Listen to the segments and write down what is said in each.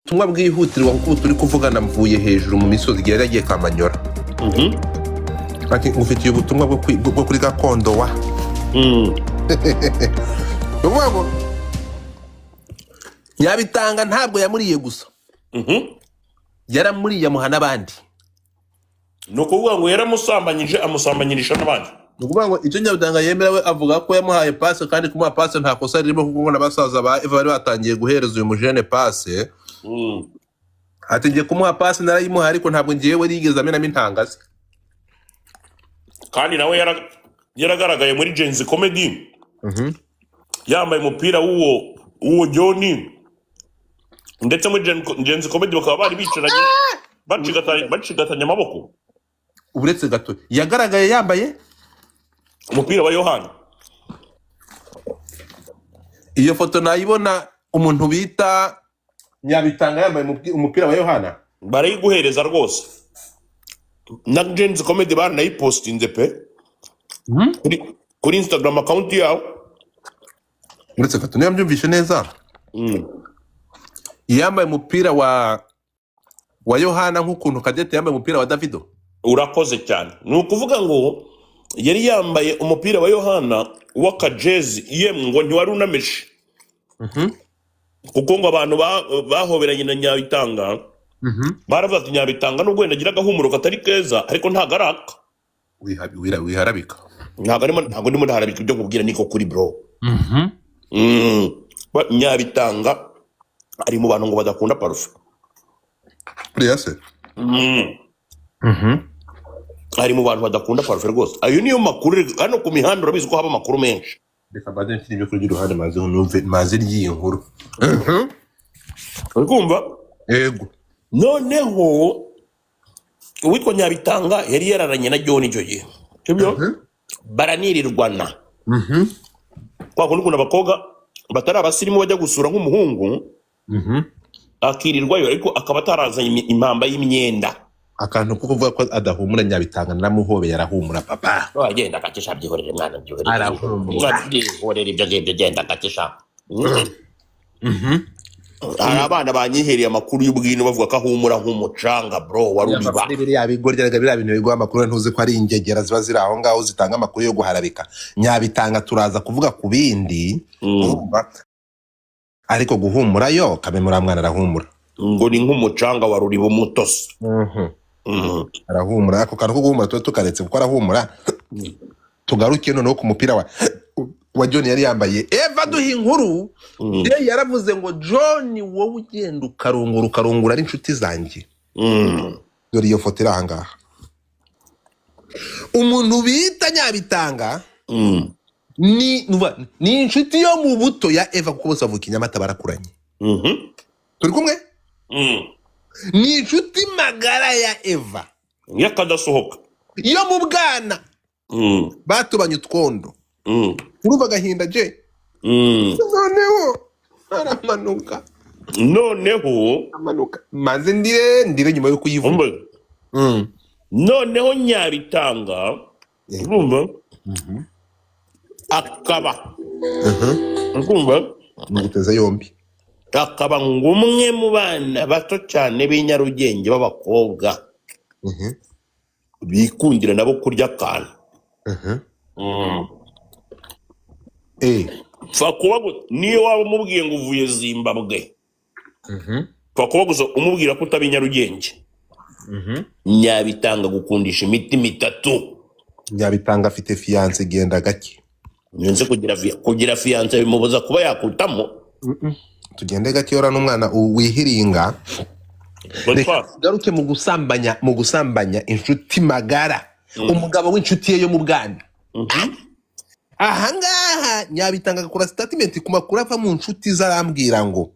ubutumwa bwihutirwa kuko turi kuvugana mvuye hejuru mu misozi igihe yaragiye Kamanyora. Ati ngufitiye ubutumwa bwo kuri gakondo wa. Uvuga ngo Nyabitanga ntabwo yamuriye gusa. Yaramuriye amuha n'abandi. No kuvuga ngo yaramusambanyije amusambanyirisha n'abandi. Ni ukuvuga ngo icyo Nyabitanga yemera we avuga ko yamuhaye pase kandi kumuha pase nta kosa ririmo kuko n'abasaza ba Eva bari batangiye guhereza uyu mujene pase. Ati ngiye kumuha pase narayimuha ariko ntabwo ngiyewe yigeze amenamo intangazi. Kandi nawe yaragaragaye muri Genzi Comedy. Yambaye umupira w'uwo Johnny. Ndetse muri Genzi Comedy bakaba bari bicaranye bacigatanya amaboko. Uretse gato yagaragaye yambaye umupira wa Yohana. Iyo foto nayibona umuntu bita Nyabitanga yambaye umupira wa Yohana barayiguhereza rwose. Na Genzi Comedy baranayipostinze pe. Kuri Instagram account yawo. Uretse gato niyo mbyumvishe neza. Yambaye umupira wa Yohana nk'ukuntu Kadete yambaye umupira wa Davido. Urakoze cyane. Ni ukuvuga ngo yari yambaye umupira wa Yohana w'akajezi yemwe ngo ntiwari unameshe. Kuko ngo abantu bahoberanye na Nyabitanga. Baravuga ati Nyabitanga nubwo wenda agira agahumuro katari keza ariko ntago araka. Wiharabika. Ntago ndimo ndaharabika ibyo nkubwira niko kuri bro. Nyabitanga ari mu bantu ngo badakunda parufe. Yase. Ari mu bantu badakunda parufe rwose. Ayo niyo makuru hano ku mihanda urabizi ko haba makuru menshi. Reka bade mfite ibyo kuri ruhande maze ry'iyi nkuru. Urikumva? Yego. Noneho uwitwa Nyabitanga yari yararanye na John icyo gihe. Sibyo? Baranirirwana. Kwa kundi kuna abakobwa batari abasirimu bajya gusura nk'umuhungu. Akirirwayo ariko akaba atarazanye impamba y'imyenda. Akantu ko kuvuga ko adahumura Nyabitanga naramuhobe yarahumura papa. Agenda akakisha byihorere mwana byihorere. Arahumura. Byihorere ibyo agenda akakisha. Hari abana banyihereye amakuru y'ubwino bavuga ko ahumura nk'umucanga bro warubiba. Biriya bigoryaga biriya bintu biguha amakuru ntuzi ko ari ingegera ziba ziri aho ngaho zitanga amakuru yo guharabika. Nyabitanga turaza kuvuga ku bindi. Ariko guhumura yo Kamemura mwana arahumura. Ngo ni nk'umucanga wa ruriba umutose. Arahumura ako kantu ko guhumura tukaretse kuko arahumura. Tugaruke noneho ku mupira wa John yari yambaye. Eva duha inkuru ye yaravuze ngo John wowe ugenda ukarungura ari inshuti zanjye. Dore iyo foto iri aha ngaha. Umuntu bita Nyabitanga ni inshuti yo mu buto ya Eva kuko bose bavuka Nyamata barakuranye. Turi kumwe? Ni inshuti magara ya Eva yakadasohoka yo mu bwana. Batubanye utwondo. Urumva gahinda je. Noneho aramanuka. Amanuka. Maze ndire nyuma yo kuyivuga. Noneho Nyabitanga urumva akaba urumva muguteza yombi. Akaba ngumwe mu bana bato cyane b'inyarugenge b'abakobwa bikundira nabo kurya kana. Fa kuba niyo waba umubwiye ngo uvuye Zimbabwe. Fa kuba gusa umubwira ko utabi Nyarugenge. Nyabitanga gukundisha imiti mitatu. Nyabitanga afite fiance genda gake. Nyenze kugira fiance bimubuza kuba yakutamo. Tugende gake ora n'umwana wihiringa. Garuke mu gusambanya inshuti magara. Umugabo w'inshuti ye yo mu bwana. Aha ngaha Nyabitanga akora statement ku makuru ava mu nshuti zarambwira ngo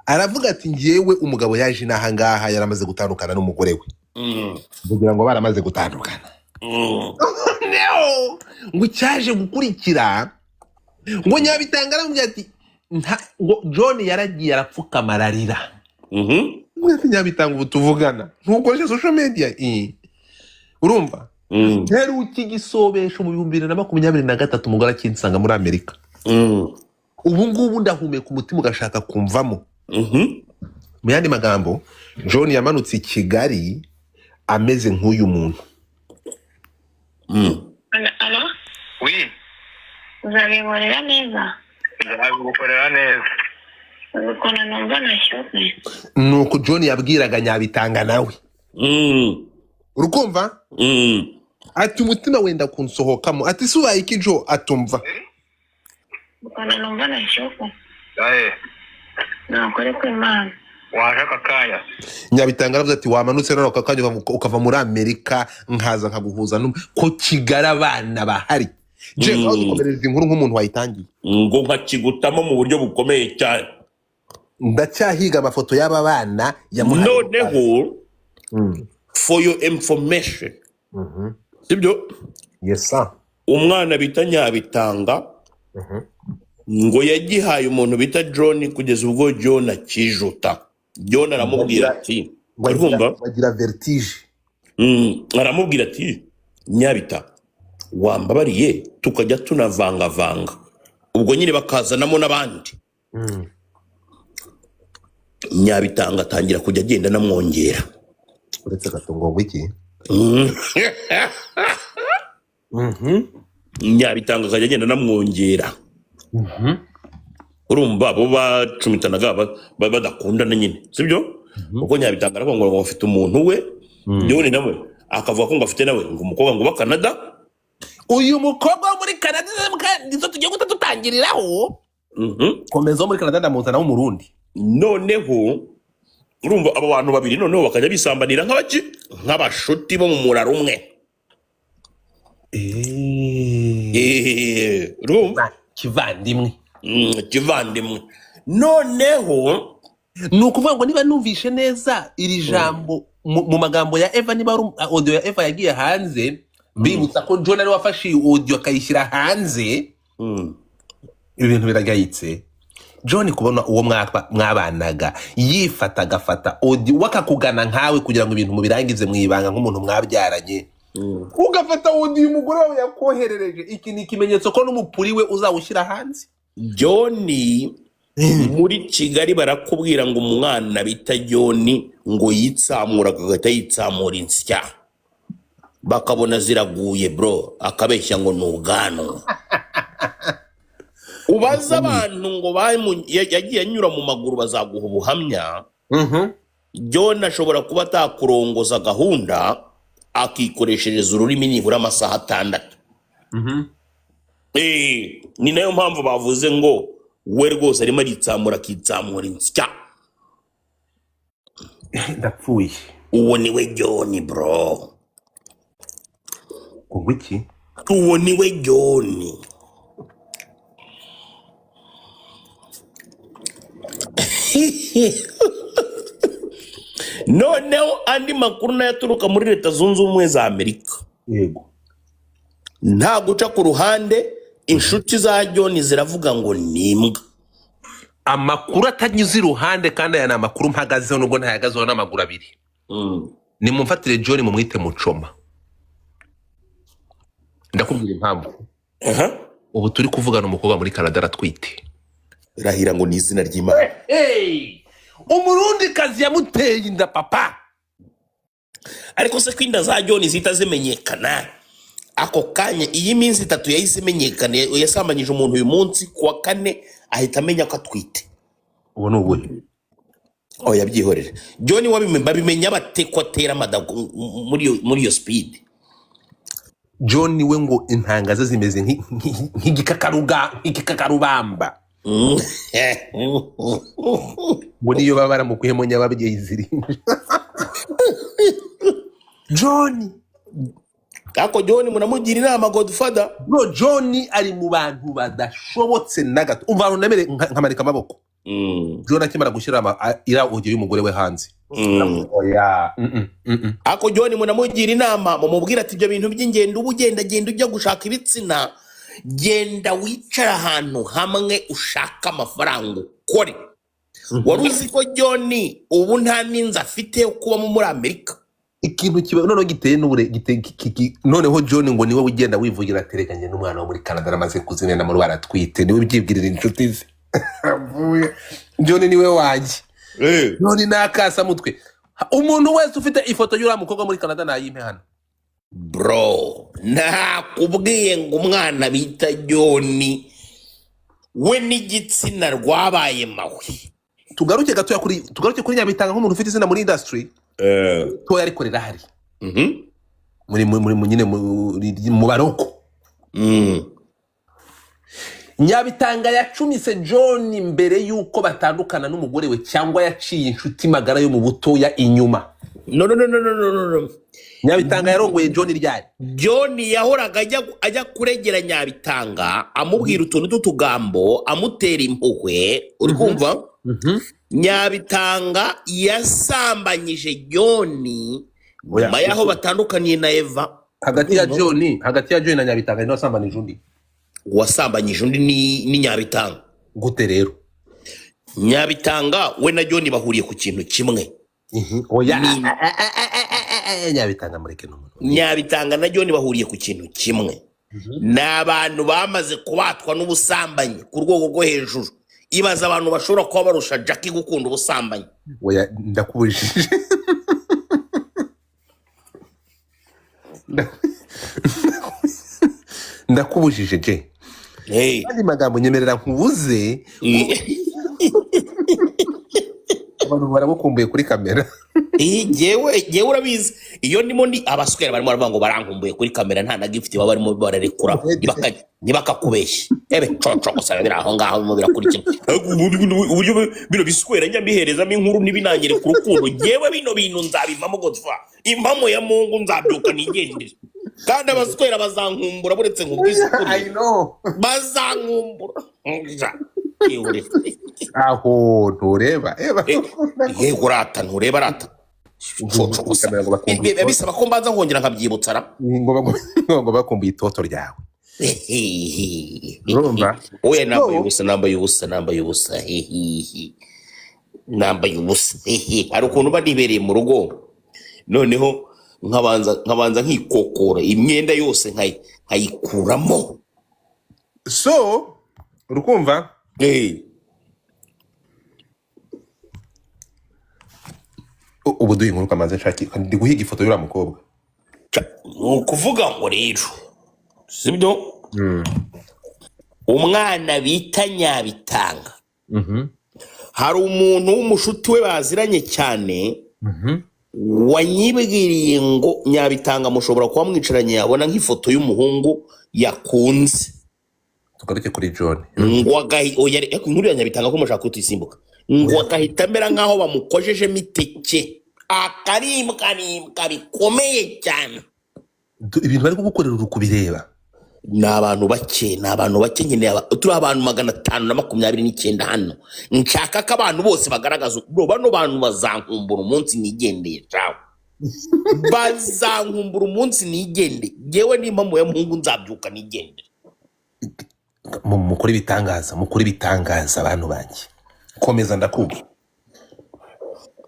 aravuga ati ngiyewe umugabo yaje naha ngaha yaramaze gutandukana n'umugore we. Kugira ngo baramaze gutandukana. Ngo cyaje gukurikira ngo Nyabitanga aramubwira ati ngo John yaragiye arapfuka mararira. Nyabitanga ubu tuvugana ntukoresha social media. Urumva? Heruki igisobesho mu 2023 umugore akinsanga muri Amerika. Ubu ngubu ndahumeka umutima ugashaka kumvamo. mu yandi magambo John yamanutse i Kigali ameze nk'uyu muntu. Alo? Oui, Uzabinkorera neza? nzabigukorera neza. Ubikora numva nashyuke. Nuko John yabwiraga Nyabitanga nawe. Urukumva? Ati umutima wenda kunsohokamo. Ati subaye iki Jo atumva. Ubikora numva nashyuke. Aye, Nakore ku Imana. washaka kanya. Nyabitanga aravuze ati wamanutse none ukakanya ukava muri Amerika nkaza nkaguhuza ko Kigali abana bahari. Je aho dukomereza inkuru nk'umuntu wayitangiye. ngo nkakigutamo mu buryo bukomeye cyane. Ndacyahiga amafoto y'aba bana ya Noneho for your information, sibyo Yes sir. umwana bita Nyabitanga ngo yagihaye umuntu bita John kugeza ubwo John akijuta. John aramubwira ati urumva Bagira vertige. aramubwira ati Nyabita wambabariye tukajya tunavanga ubwo nyine bakazanamo n'abandi. Nyabitanga atangira kujya agenda namwongera. Uretse gatongo wiki. Nyabitanga akajya agenda namwongera. Urumva bo bacumitanaga badakundana nyine, sibyo? Kuko Nyabitanga aravuga ngo afite umuntu we, John nawe akavuga ko ngo afite nawe ngo umukobwa ngo ba Canada. Uyu mukobwa wo muri Canada nizo tugiye gutangiriraho. Komeza wo muri Canada ndamuzana wo mu Burundi. Noneho urumva abo bantu babiri noneho bakajya bisambanira nk'abashuti bo mu muraro umwe. Urumva Kivandimwe. Kivandimwe. Noneho Ni ukuvuga ngo niba numvishe neza iri jambo mu magambo ya Eva, niba audio ya Eva yagiye hanze bibutsa ko John ari wafashe audio akayishyira hanze, ibintu biragayitse. John kubona uwo mwabanaga yifata agafata audio wakakugana nkawe kugira ngo ibintu mubirangize mwibanga nk'umuntu mwabyaranye, ugafata audio umugore wawe yakoherereje, iki ni ikimenyetso ko n'umupuri we uzawushyira hanze. John muri Kigali barakubwira ngo umwana bita John ngo yitsamura agahita yitsamura insya, bakabona ziraguye bro, akabeshya ngo ni ubwanwa. Ubaza abantu ngo yagiye anyura mu maguru bazaguha ubuhamya. John ashobora kuba atakurongoza gahunda akikoreshereza ururimi nibura amasaha 6. Ni nayo mpamvu bavuze ngo we rwose arimo aritsamura akitsamura insya. Ndapfuye. Uwo niwe John bro. Wiki. Uwo niwe John. Noneho andi makuru nayaturuka muri Leta Zunze Ubumwe za Amerika. Yego. Nta guca ku ruhande, inshuti za John ziravuga ngo nimbwa. Amakuru atanyuze iruhande kandi aya ni amakuru mpagazeho nubwo ntayagazeho n'amaguru abiri. Nimumfatire John mumwite Mucoma. Ndakubwira impamvu. Ubu turi kuvugana umukobwa muri Canada aratwite. Rahira ngo ni izina ry'Imana. Umurundi kazi yamuteye inda papa. Ariko se kwinda za John zita zimenyekana ako kanya iyi minsi 3 yahise imenyekana, yasambanyije umuntu uyu munsi kuwa 4 ahita amenya ko atwite. Ubu ni ubuhe? Yabyihorera. John babimenya bate ko atera madago muri iyo speed. John we ngo intanga ze zimeze nk'igikakarubamba. Ngo niyo baba baramukuyemo nyababyeyi ziri. John. Ako John munamugira inama Godfather. Bro, John ari mu bantu badashobotse na gato. Umva runamere nkamarika amaboko. John akimara gushyira ira audio y'umugore we hanze. Ako John munamugira inama mumubwira ati ibyo bintu by'ingendo ubugenda ujya gushaka ibitsina, genda wicara ahantu hamwe ushaka amafaranga ukore. Waruzi ko John ubu nta ninza afite kuba muri Amerika. Ikintu kiba noneho giteye n'ubure noneho John ngo niwe ugenda wivugira aterekanye n'umwana wo muri Canada amaze kuzimena muri baratwite, niwe byibwirira inshuti ze. John niwe waje John nakasa mutwe. Umuntu wese ufite ifoto y'ura mukobwa muri Canada nayimpe hano. Bro, nakubwiye ngo umwana bita John we n'igitsina rwabaye mawe. Tugaruke kuri Nyabitanga nk'umuntu ufite izina muri industry. To yarikorera hari. Muri nyine mu baroko. Nyabitanga yacumise John mbere yuko batandukana n'umugore we cyangwa yaciye inshuti magara yo mu butoya inyuma. No. Nyabitanga yarongoye John ryari. John yahoraga ajya kuregera Nyabitanga amubwira utuntu tutugambo amutera impuhwe uri kumva. Nyabitanga yasambanyije John nyuma yaho batandukaniye na Eva. Hagati ya John na Nyabitanga ni wasambanije undi. Wasambanyije undi ni Nyabitanga. Gute rero? Nyabitanga we na John bahuriye ku kintu kimwe. Oya Nyabitanga mureke no. Nyabitanga na John bahuriye ku kintu kimwe. N'abantu bamaze kubatwa n'ubusambanyi ku rwego rwo hejuru. Ibaza abantu bashobora kuba barusha Jackie gukunda ubusambanyi. Oya ndakubujije. Ndakubujije je. Kandi magambo nyemerera nkubuze. Abantu barabukumbuye kuri kamera. Jewe urabizi iyo ndimo ndi abaswera barimo baravuga ngo barankumbuye kuri kamera nta na gift baba barimo bararekura nibakakubeshye coco gusa bira aho ngaho mu birakurikira uburyo bino biswera njya mbiherezamo inkuru nibinangire ku rukundo jewe bino bintu nzabivamo godfa impamo ya Mungu nzabyuka nigendere kandi abaswera bazankumbura buretse nkubwiza I know bazankumbura aho ntureba ntureba rata bisaba ko mbanza nkongera nkabyibutsara ngo bakumbuye itoto ryawe. Urumva? Oya nambaye ubusa hari ukuntu uba nibereye mu rugo noneho nkabanza nkikokora imyenda yose nkayikuramo. So urukumva? Ubu duhe inkuru kamaze nshaki ndi guhiga ifoto y'ura mukobwa. Ukuvuga ngo rero sibyo umwana bita Nyabitanga hari umuntu w'umushuti we baziranye cyane wanyibwiriye ngo Nyabitanga mushobora kuba mwicaranye yabona nk'ifoto y'umuhungu yakunze. Tugaruke kuri John. Ngo inkuru ya Nyabitanga ko mushaka kutisimbuka ngo agahita mbera nk'aho bamukojeje miteke akarimbwa bikomeye cyane. Ibintu bari kugukorera urukubireba. Ni abantu bake nyine turi abantu 529 hano. Nshaka ko abantu bose bagaragaza bano bantu bazankumbura umunsi nigendeye cawe. Bazankumbura umunsi nigende yewe n'impamo ya Mungu nzabyuka nigende. Mukuri bitangaza abantu banjye. Komeza ndakuba.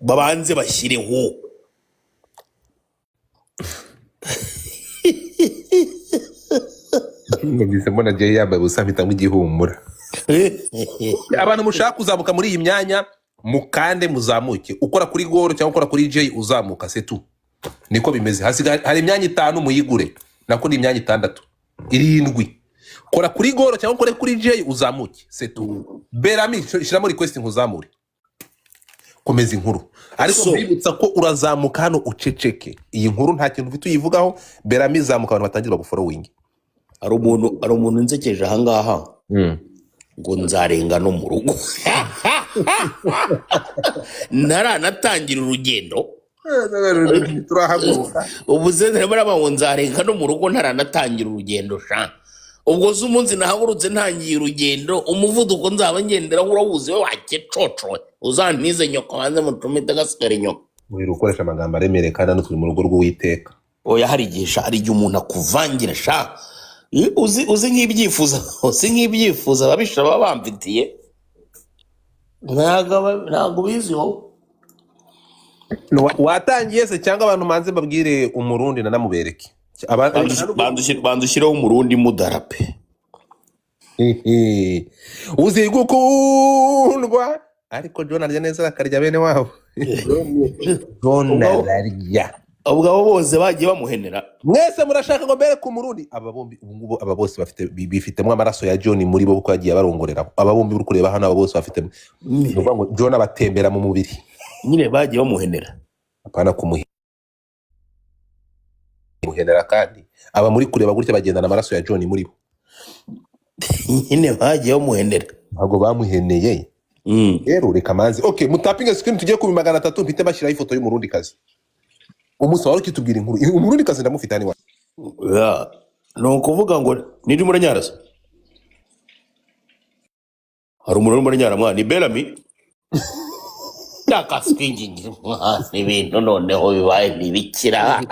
Babanze bashyireho. Ngeze mbona je yambaye busafita mu gihumura. Abantu mushaka kuzamuka muri iyi myanya mukande muzamuke. Ukora kuri goro cyangwa ukora kuri J uzamuka setu. Niko bimeze. Hari imyanya 5 muyigure. Nako ni imyanya 6. 7. Kora kuri goro cyangwa ukore kuri J uzamuke setu. Berami shiramo request nkuzamure. Komeza inkuru. Ariko mbibutsa ko urazamuka hano uceceke. Iyi nkuru nta kintu ufite uyivugaho. Berami zamuka abantu batangira gufollowing. Ari umuntu nzekeje aha ngaha. Ngo nzarenga no mu rugo. Naranatangira urugendo. Turahaguruka. Ubuze ngo nzarenga no mu rugo naranatangira urugendo sha. Ubwo z'umunsi nahagurutse ntangiye urugendo umuvuduko nzaba ngendera urawuzi we wakecoco uzantize nyoko hanze mutumite gasigara nyoko. Uri gukoresha amagambo aremereye kandi no turi mu rugo rw'Uwiteka. Oya hari igihe umuntu akuvangira sha. Uzi nk'ibyifuza babisha baba bamfitiye ntago biziho. Watangiye se cyangwa abantu manze babwire umurundi nanamubereke. Bandushireho umurundi mudarape. Uzi gukundwa ariko John arya neza akarya bene wabo. John ararya. ubwo abo bose bagiye bamuhenera. Mwese murashaka ngo mbere ku Murundi aba bombi ubu ngubu aba bose bafite bifitemo amaraso ya John muri bo kuko yagiye barongorera. Aba bombi uri kureba hano aba bose bafite nuvuga ngo John abatembera mu mubiri. Nyine bagiye bamuhenera. Apana kumuhenera kandi aba muri kureba gutya bagendana amaraso ya John muri bo. Nyine bagiye bamuhenera. Ntabwo bamuheneye. Rero reka manzi. Okay, mutapinga screen tugiye ku 300 mpite bashyiraho ifoto y'umurundi kazi. Umusa wari kitubwira inkuru. Umurundi kazi ndamufite ani wa. Ya, no kuvuga ngo niri muranyarasa. Hari umuntu muranyara mwana ni Bellamy. Ndakaswingingira mwasi ibintu noneho bibaye bibikira.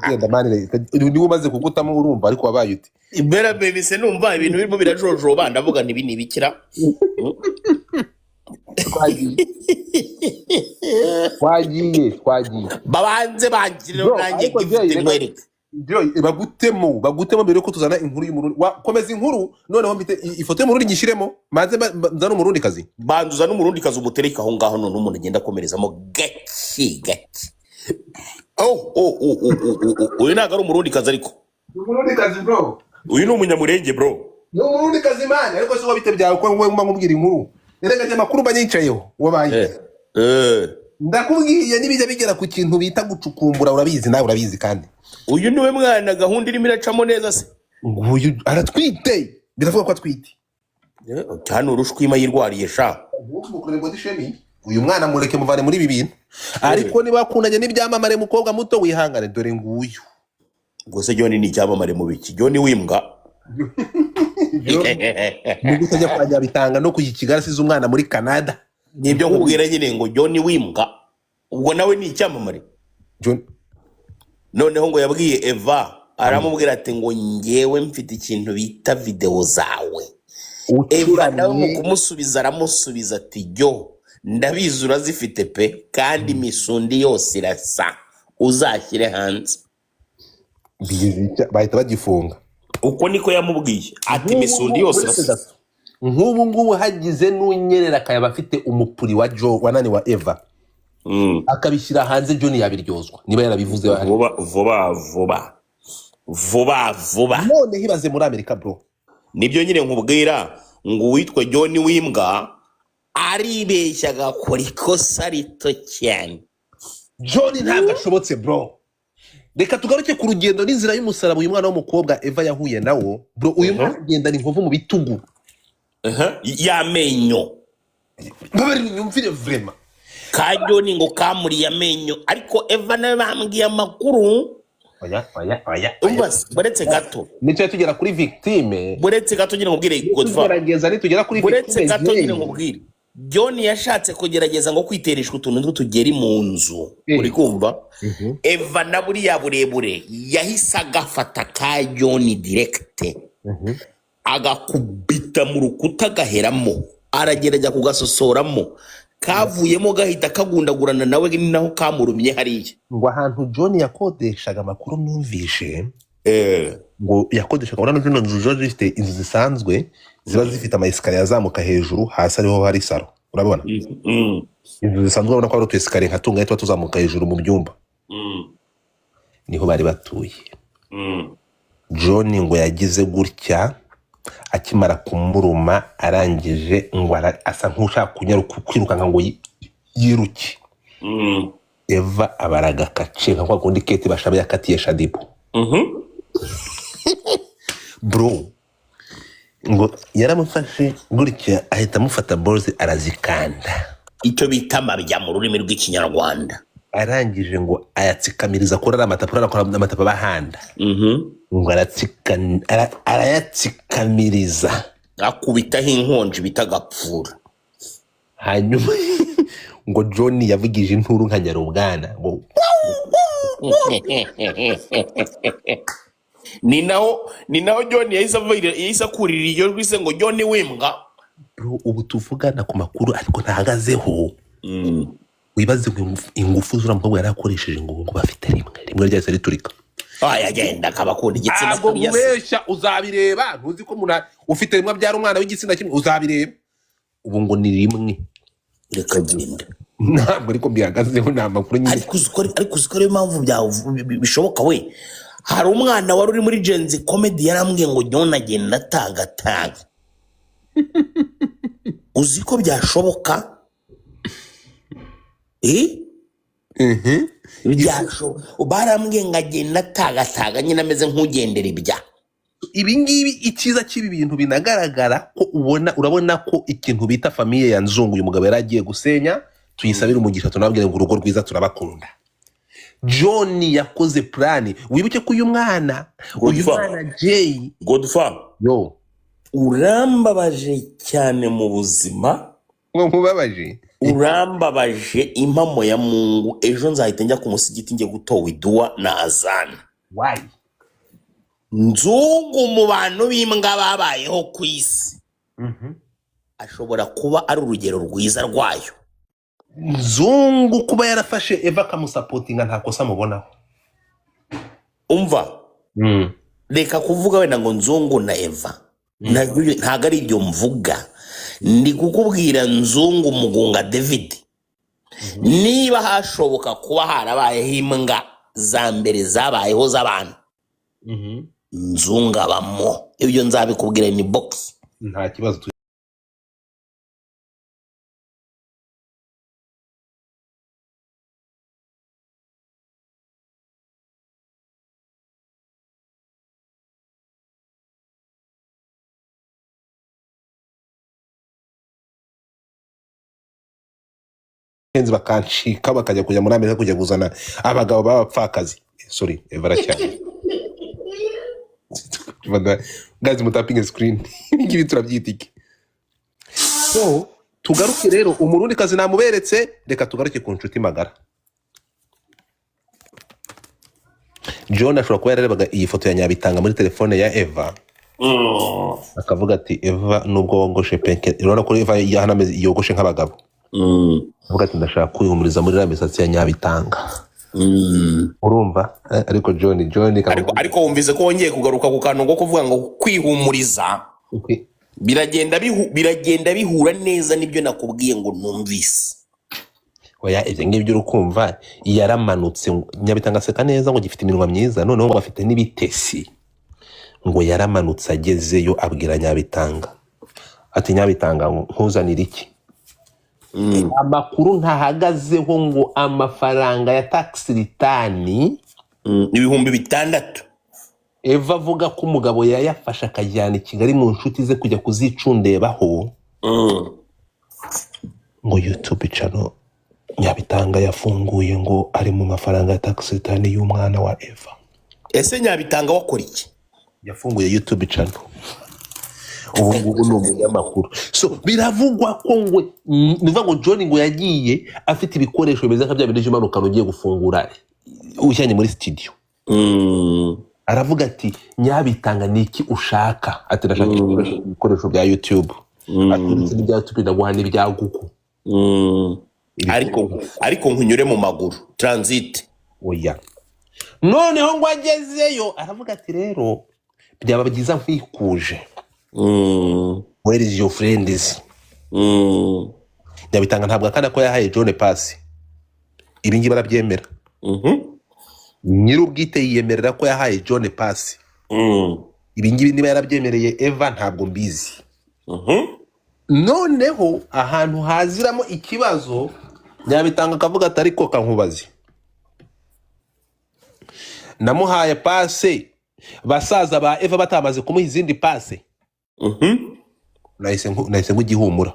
Genda manire niwe umaze kugutamo urumva ariko wabaye uti. Bellamy bise numva ibintu birimo birajojoba ndavuga nibi nibikira. Twagiye babanze bangirira nanjye gifite nkwereka bagutemo mbere yuko tuzana inkuru y'umurundi komeza inkuru noneho mbite ifoto y'umurundi ngishiremo maze nzana umurundi kazi banduza n'umurundi kazi umutereka aho ngaho none umuntu agenda akomerezamo gake uyu ntago ari umurundi kazi ariko umurundi kazi bro uyu ni umunyamurenge bro ni umurundi kazi mani ariko si wabite byawe ko ngomba nkubwira inkuru nereka amakuru banyicayeho wabaye ndakubwiye nibijya bigera ku kintu bita gucukumbura urabizi nawe urabizi kandi uyu niwe mwana gahunda irimo iracamo neza se uyu aratwite biravuga ko atwite cyane urushwima yirwariye sha uyu mwana mureke muvane muri ibi bintu ariko niba akundanye n'ibyamamare mukobwa muto wihangane dore nguyu ubwo se John ni icyamamare mu biki John wimbwa mu gutajya kwajya bitanga no kuyikigali asize umwana muri Canada nibyo nkubwira nyine ngo John wimbwa ubwo nawe ni icyamamare John noneho ngo yabwiye Eva aramubwira ati ngo ngewe mfite ikintu bita video zawe Eva nawe mu kumusubiza aramusubiza ati jyo ndabizi urazifite pe kandi imisundi yose irasa uzashyire hanze bahita bagifunga uko niko yamubwiye ati imisundi yose irasa nk'ubu ngubu hagize n'unyerera akayaba afite umupuri wa Jo wanani wa Eva akabishyira hanze John yabiryozwa niba yarabivuze vuba none hibaze muri Amerika bro nibyo nyine nkubwira ngo witwa John wimbwa aribeshya agakora ikosa rito cyane John ntabwo ashobotse bro reka tugaruke ku rugendo n'inzira y'umusaraba uyu mwana w'umukobwa Eva yahuye nawo bro uyu mwana agendana inkovu mu bitugu y'amenyo babari nyumvire vraiment ka John ngo kamuriye amenyo ariko Eva nawe bambwiye amakuru oya buretse gato nicyo tugera kuri victime buretse gato nyine nkubwire kugerageza nitugera kuri victime buretse gato nyine nkubwire John yashatse kugerageza ngo kwitereshwa utuntu tw'utugeri mu nzu uri kumva Eva na buriya burebure yahise agafata ka John direct agakubita mu rukuta gaheramo aragerageza kugasosoramo kavuyemo gahita kagundagurana nawe ni naho kamurumye hariya ngo ahantu John yakodeshaga amakuru numvishe ngo yakodeshaga urano zino nzu zo zifite inzu zisanzwe ziba zifite ama escalier azamuka hejuru hasi ariho hari saro urabona inzu zisanzwe urabona ko ari utu escalier nkatunga tuba tuzamuka hejuru mu byumba niho bari batuye John ngo yagize gutya akimara kumuruma arangije ngo asa nk'ushaka kunyaruka kwirukanka ngo yiruke Eva abaraga kace nka kwa kundi Kate Bashabe yakatiye Shadibu bro ngo yaramufashe gutya ahita amufata balls arazikanda icyo bita mabya mu rurimi rw'ikinyarwanda arangije ngo ayatsikamiriza kuri amatapa bahanda ngo arayatsikamiriza akubitaho inkonji bita gapfura hanyuma ngo John yavugije inturu nka nyarubwana ngo ni naho John yahise akurira iyo rwise ngo John wimbwa bro ubu tuvugana ku makuru ariko ntahagazeho wibaze ingufu z'uramukobwa yarakoresheje ngo bafite rimwe ryahise riturika yagenda akabakunda igitsina kuri yase uzabireba ntuzi ko umuntu ufite rimwe abyara umwana w'igitsina kimwe uzabireba ubu ngo ni rimwe reka genda. ntabwo ariko mbihagazeho ni amakuru nyine. ariko uziko ariyo mpamvu bishoboka we. Hari umwana wari uri muri Genzi Comedy yarambwiye ngo John agenda atagataga. Uzi ko byashoboka? Byashoboka. Barambwiye ngo agenda atagataga nyine ameze nk'ugendera ibya. Ibi ngibi icyiza cy'ibi bintu binagaragara ko urabona ko ikintu bita famiye ya Nzungu uyu mugabo yari agiye gusenya, tuyisabire umugisha tunabwire ngo urugo rwiza turabakunda. John yakoze plani, wibuke ko uyu mwana Jay Godfather yo urambabaje cyane mu buzima. Mubabaje urambabaje impamo ya Mungu. Ejo nzahita njya ku musigiti njye gutowa iduwa na azana. Why? Nzungu mu bantu b'imbwa babayeho ku isi ashobora kuba ari urugero rwiza rwayo. Nzungu kuba yarafashe Eva akamusapotinga nta kosa mubonaho. Umva reka kuvuga wenda ngo Nzungu na Eva ntago ari ibyo mvuga. Ndi kukubwira Nzungu Mugunga David, niba hashoboka kuba harabayeho imbwa za mbere zabayeho z'abantu, Nzungu abamo. Ibyo nzabikubwira ni box, nta kibazo. Kenzi bakancika bakajya kujya muri Amerika kujya kuzana abagabo b'abapfakazi. Sorry, Evara cyane. Guys, mutapinge screen. Ngibi turabyitike. So, tugaruke rero umurundi kazi namuberetse, reka tugaruke ku nshuti magara. John ashobora kuba yararebaga iyi foto ya Nyabitanga muri telefone ya Eva. Akavuga ati Eva nubwo wogoshe penke, urabona ko Eva yahanameze yogoshe nk'abagabo. Avuga ati ndashaka kwihumuriza muri la misatsi ya Nyabitanga. Urumva? Ariko John ariko wumvize ko wongeye kugaruka ku kantu ngo kuvuga ngo kwihumuriza. Biragenda bihura neza nibyo nakubwiye ngo numvise. Oya ivyo ngibyo urukumva yaramanutse. Nyabitanga seka neza ngo gifite iminwa myiza, noneho ngo afite n'ibitesi. Ngo yaramanutse agezeyo abwira Nyabitanga ati Nyabitanga nkuzanira iki? Amakuru ntahagazeho ngo amafaranga ya tax return ibihumbi 6. Eva avuga ko umugabo yayafasha akajyana i Kigali mu nshuti ze kujya kuzicundebaho. Ngo YouTube channel Nyabitanga yafunguye ngo ari mu mafaranga ya tax return y'umwana wa Eva. Ese Nyabitanga wakora iki? Yafunguye YouTube channel. Ubu ni umunyamakuru. So biravugwa ko ngo nivuga ngo John ngo yagiye afite ibikoresho bimeze nka bya bindi by'Imana ugiye gufungura ushyanye muri studio. Aravuga ati Nyabitanga niki ushaka? Ati ndashaka ibikoresho bya YouTube. Ati bya YouTube ndaguha n'ibya Google. Ariko nkunyure mu maguru transit. Oya. Noneho ngo agezeyo aravuga ati rero byaba byiza mfikuje. Where is your friends? Nyabitanga ntabwo akana ko yahaye John pass. Ibi ngi barabyemera. Nyirubwite yiyemerera ko yahaye John pass. Ibi ngi niba yarabyemereye Eva ntabwo mbizi. Noneho ahantu haziramo ikibazo Nyabitanga akavuga ati ariko kankubazi. Namuhaye pass basaza ba Eva batamaze kumuha izindi pass. Nahise ngugihumura.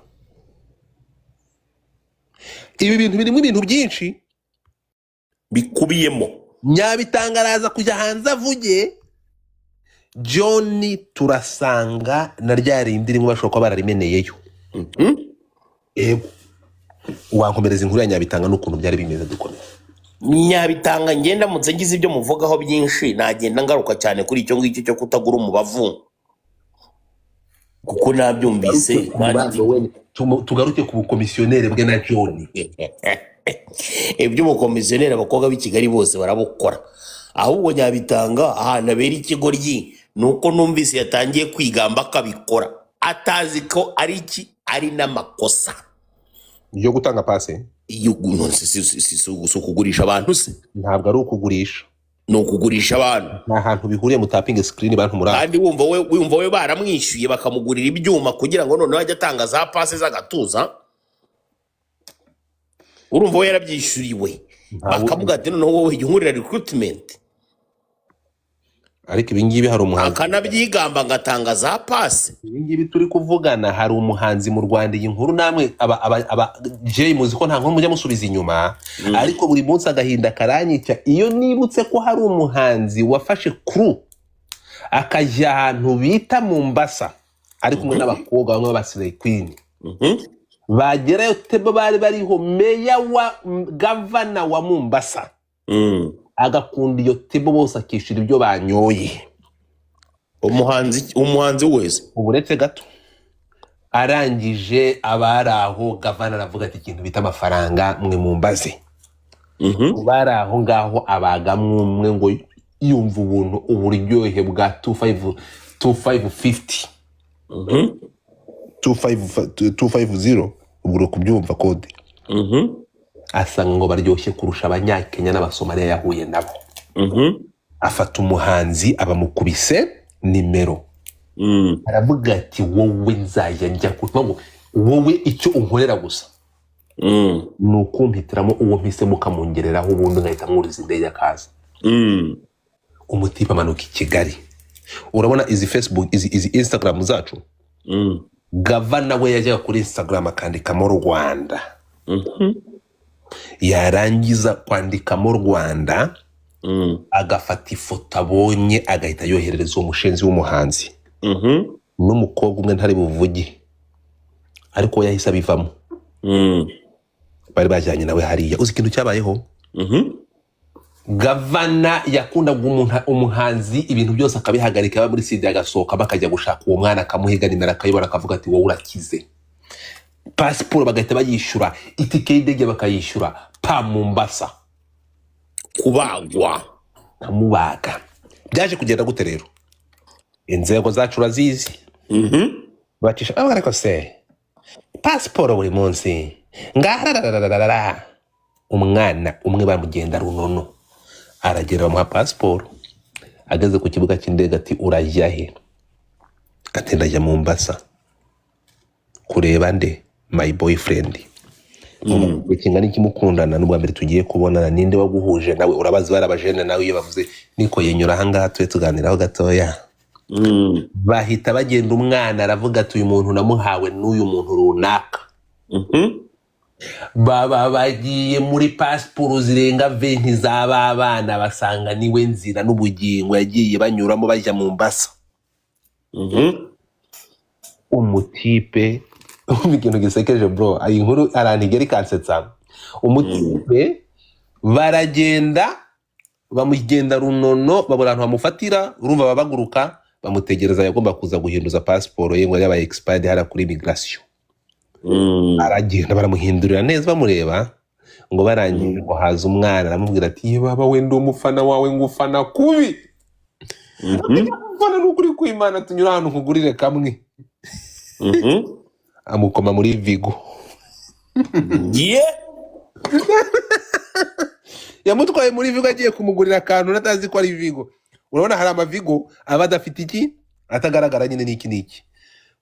Ibi bintu birimo ibintu byinshi bikubiyemo. Nyabitanga araza kujya hanze avuge John turasanga na ryari indirimwe bashobora kuba bararimeneyeyo. Wankomereza inkuru ya Nyabitanga n'ukuntu byari bimeze dukomeye. Nyabitanga ngenda mutse ngize ibyo muvugaho byinshi nagenda ngaruka cyane kuri icyo ngicyo cyo kutagura umubavu. Kuko nabyumvise tugaruke ku bukomisiyonere bwe na John. Ibyo umukomisiyonere abakobwa b'i Kigali bose barabukora. Ahubwo Nyabitanga ahantu abera ikigoryi nuko numvise yatangiye kwigamba akabikora atazi ko ari iki ari n'amakosa. yo gutanga pase si ukugurisha abantu se, ntabwo ari ukugurisha, ni ukugurisha abantu. nta hantu bihuriye mu tapping screen bantu muri kandi wumva we baramwishyuye bakamugurira ibyuma kugira ngo noneho ajye atanga za pase z'agatuza. Urumva we yarabyishyuriwe bakavuga ati noneho wowe jya unkurira recruitment, ariko ibi ngibi hari umuhanzi akanabyigamba ngatanga za pase. ibi ngibi turi kuvugana, hari umuhanzi mu Rwanda, iyi nkuru namwe Jay muzi ko nta nkuru mujya musubiza inyuma, ariko buri munsi agahinda karanyica iyo nibutse ko hari umuhanzi wafashe crew akajya ahantu bita Mombasa ari kumwe n'abakobwa bamwe b'abasirey queen, bagerayo tebo bari bariho meya wa gavana wa Mombasa, agakunda iyo tebo bose akishyura ibyo banyoye. umuhanzi wese Uburetse gato arangije abari aho gavana aravuga ati ikintu bita amafaranga mwe mumbaze. Bari aho ngaho abagamwe umwe ngo yumva ubuntu uburyohe bwa 2550 250 ubwo kubyumva kode. Asanga ngo baryoshye kurusha abanyakenya n'abasomaliya yahuye nabo. Afata umuhanzi abamukubise nimero, aravuga ati wowe nzajya njya kuvuga ngo wowe icyo unkorera gusa ni ukumpitiramo uwo mpise mukamongereraho ubundi ngahita mwuriza indege akaza. Umutipe amanuka i Kigali, urabona izi Facebook izi Instagram zacu, gavana we yajyaga kuri Instagram akandikamo Rwanda, yarangiza kwandikamo Rwanda agafata ifoto abonye agahita yoherereza uwo mushenzi w'umuhanzi. N'umukobwa umwe ntari buvuge ariko yahise abivamo. Bari bajyanye nawe hariya. Uzi ikintu cyabayeho? Gavana yakundaga umuhanzi ibintu byose akabihagarika, muri CD agasohoka bakajya gushaka uwo mwana akamuhiga nimero akayibona akavuga ati wowe urakize. Passport bagahita bayishyura, itike y'indege bakayishyura, pa Mombasa kubagwa kamubaga. Byaje kugenda gute rero? Inzego zacu urazizi. Bacisha ariko se passport buri munsi ngararararara. Umwana umwe bamugenda runono aragera bamuha passport, ageze ku kibuga cy'indege ati urajya he? Ati ndajya Mombasa kureba nde my boyfriend. Kingana ikimukundana n'ubwa mbere tugiye kubonana, ninde waguhuje nawe? Urabazi barabajene nawe iyo bavuze niko yenyura ahangaha twe tuganiraho gatoya. Bahita bagenda, umwana aravuga ati uyu muntu namuhawe n'uyu muntu runaka. Baba bagiye muri passport zirenga 20 z'aba bana basanga niwe nzira n'ubugingo yagiye banyuramo bajya Mombasa. Umutipe ikintu gisekeje bro, ayi nkuru arantigera ikansetsa. Umutipe baragenda bamugenda runono, babura ahantu bamufatira, urumva babaguruka bamutegereza yagomba kuza guhinduza passport ye ngo yabaye expired hara kuri immigration. Aragenda baramuhindurira neza bamureba, ngo barangije ngo haza umwana aramubwira ati baba wenda umufana wawe ngufana kubi. Umufana n'ukuri kw'Imana tunyura ahantu nkugurire kamwe. Amukoma muri Vigo. Yamutwaye muri Vigo agiye kumugurira akantu natazi ko ari Vigo. Urabona hari amavigo aba adafite iki atagaragara nyine n'iki.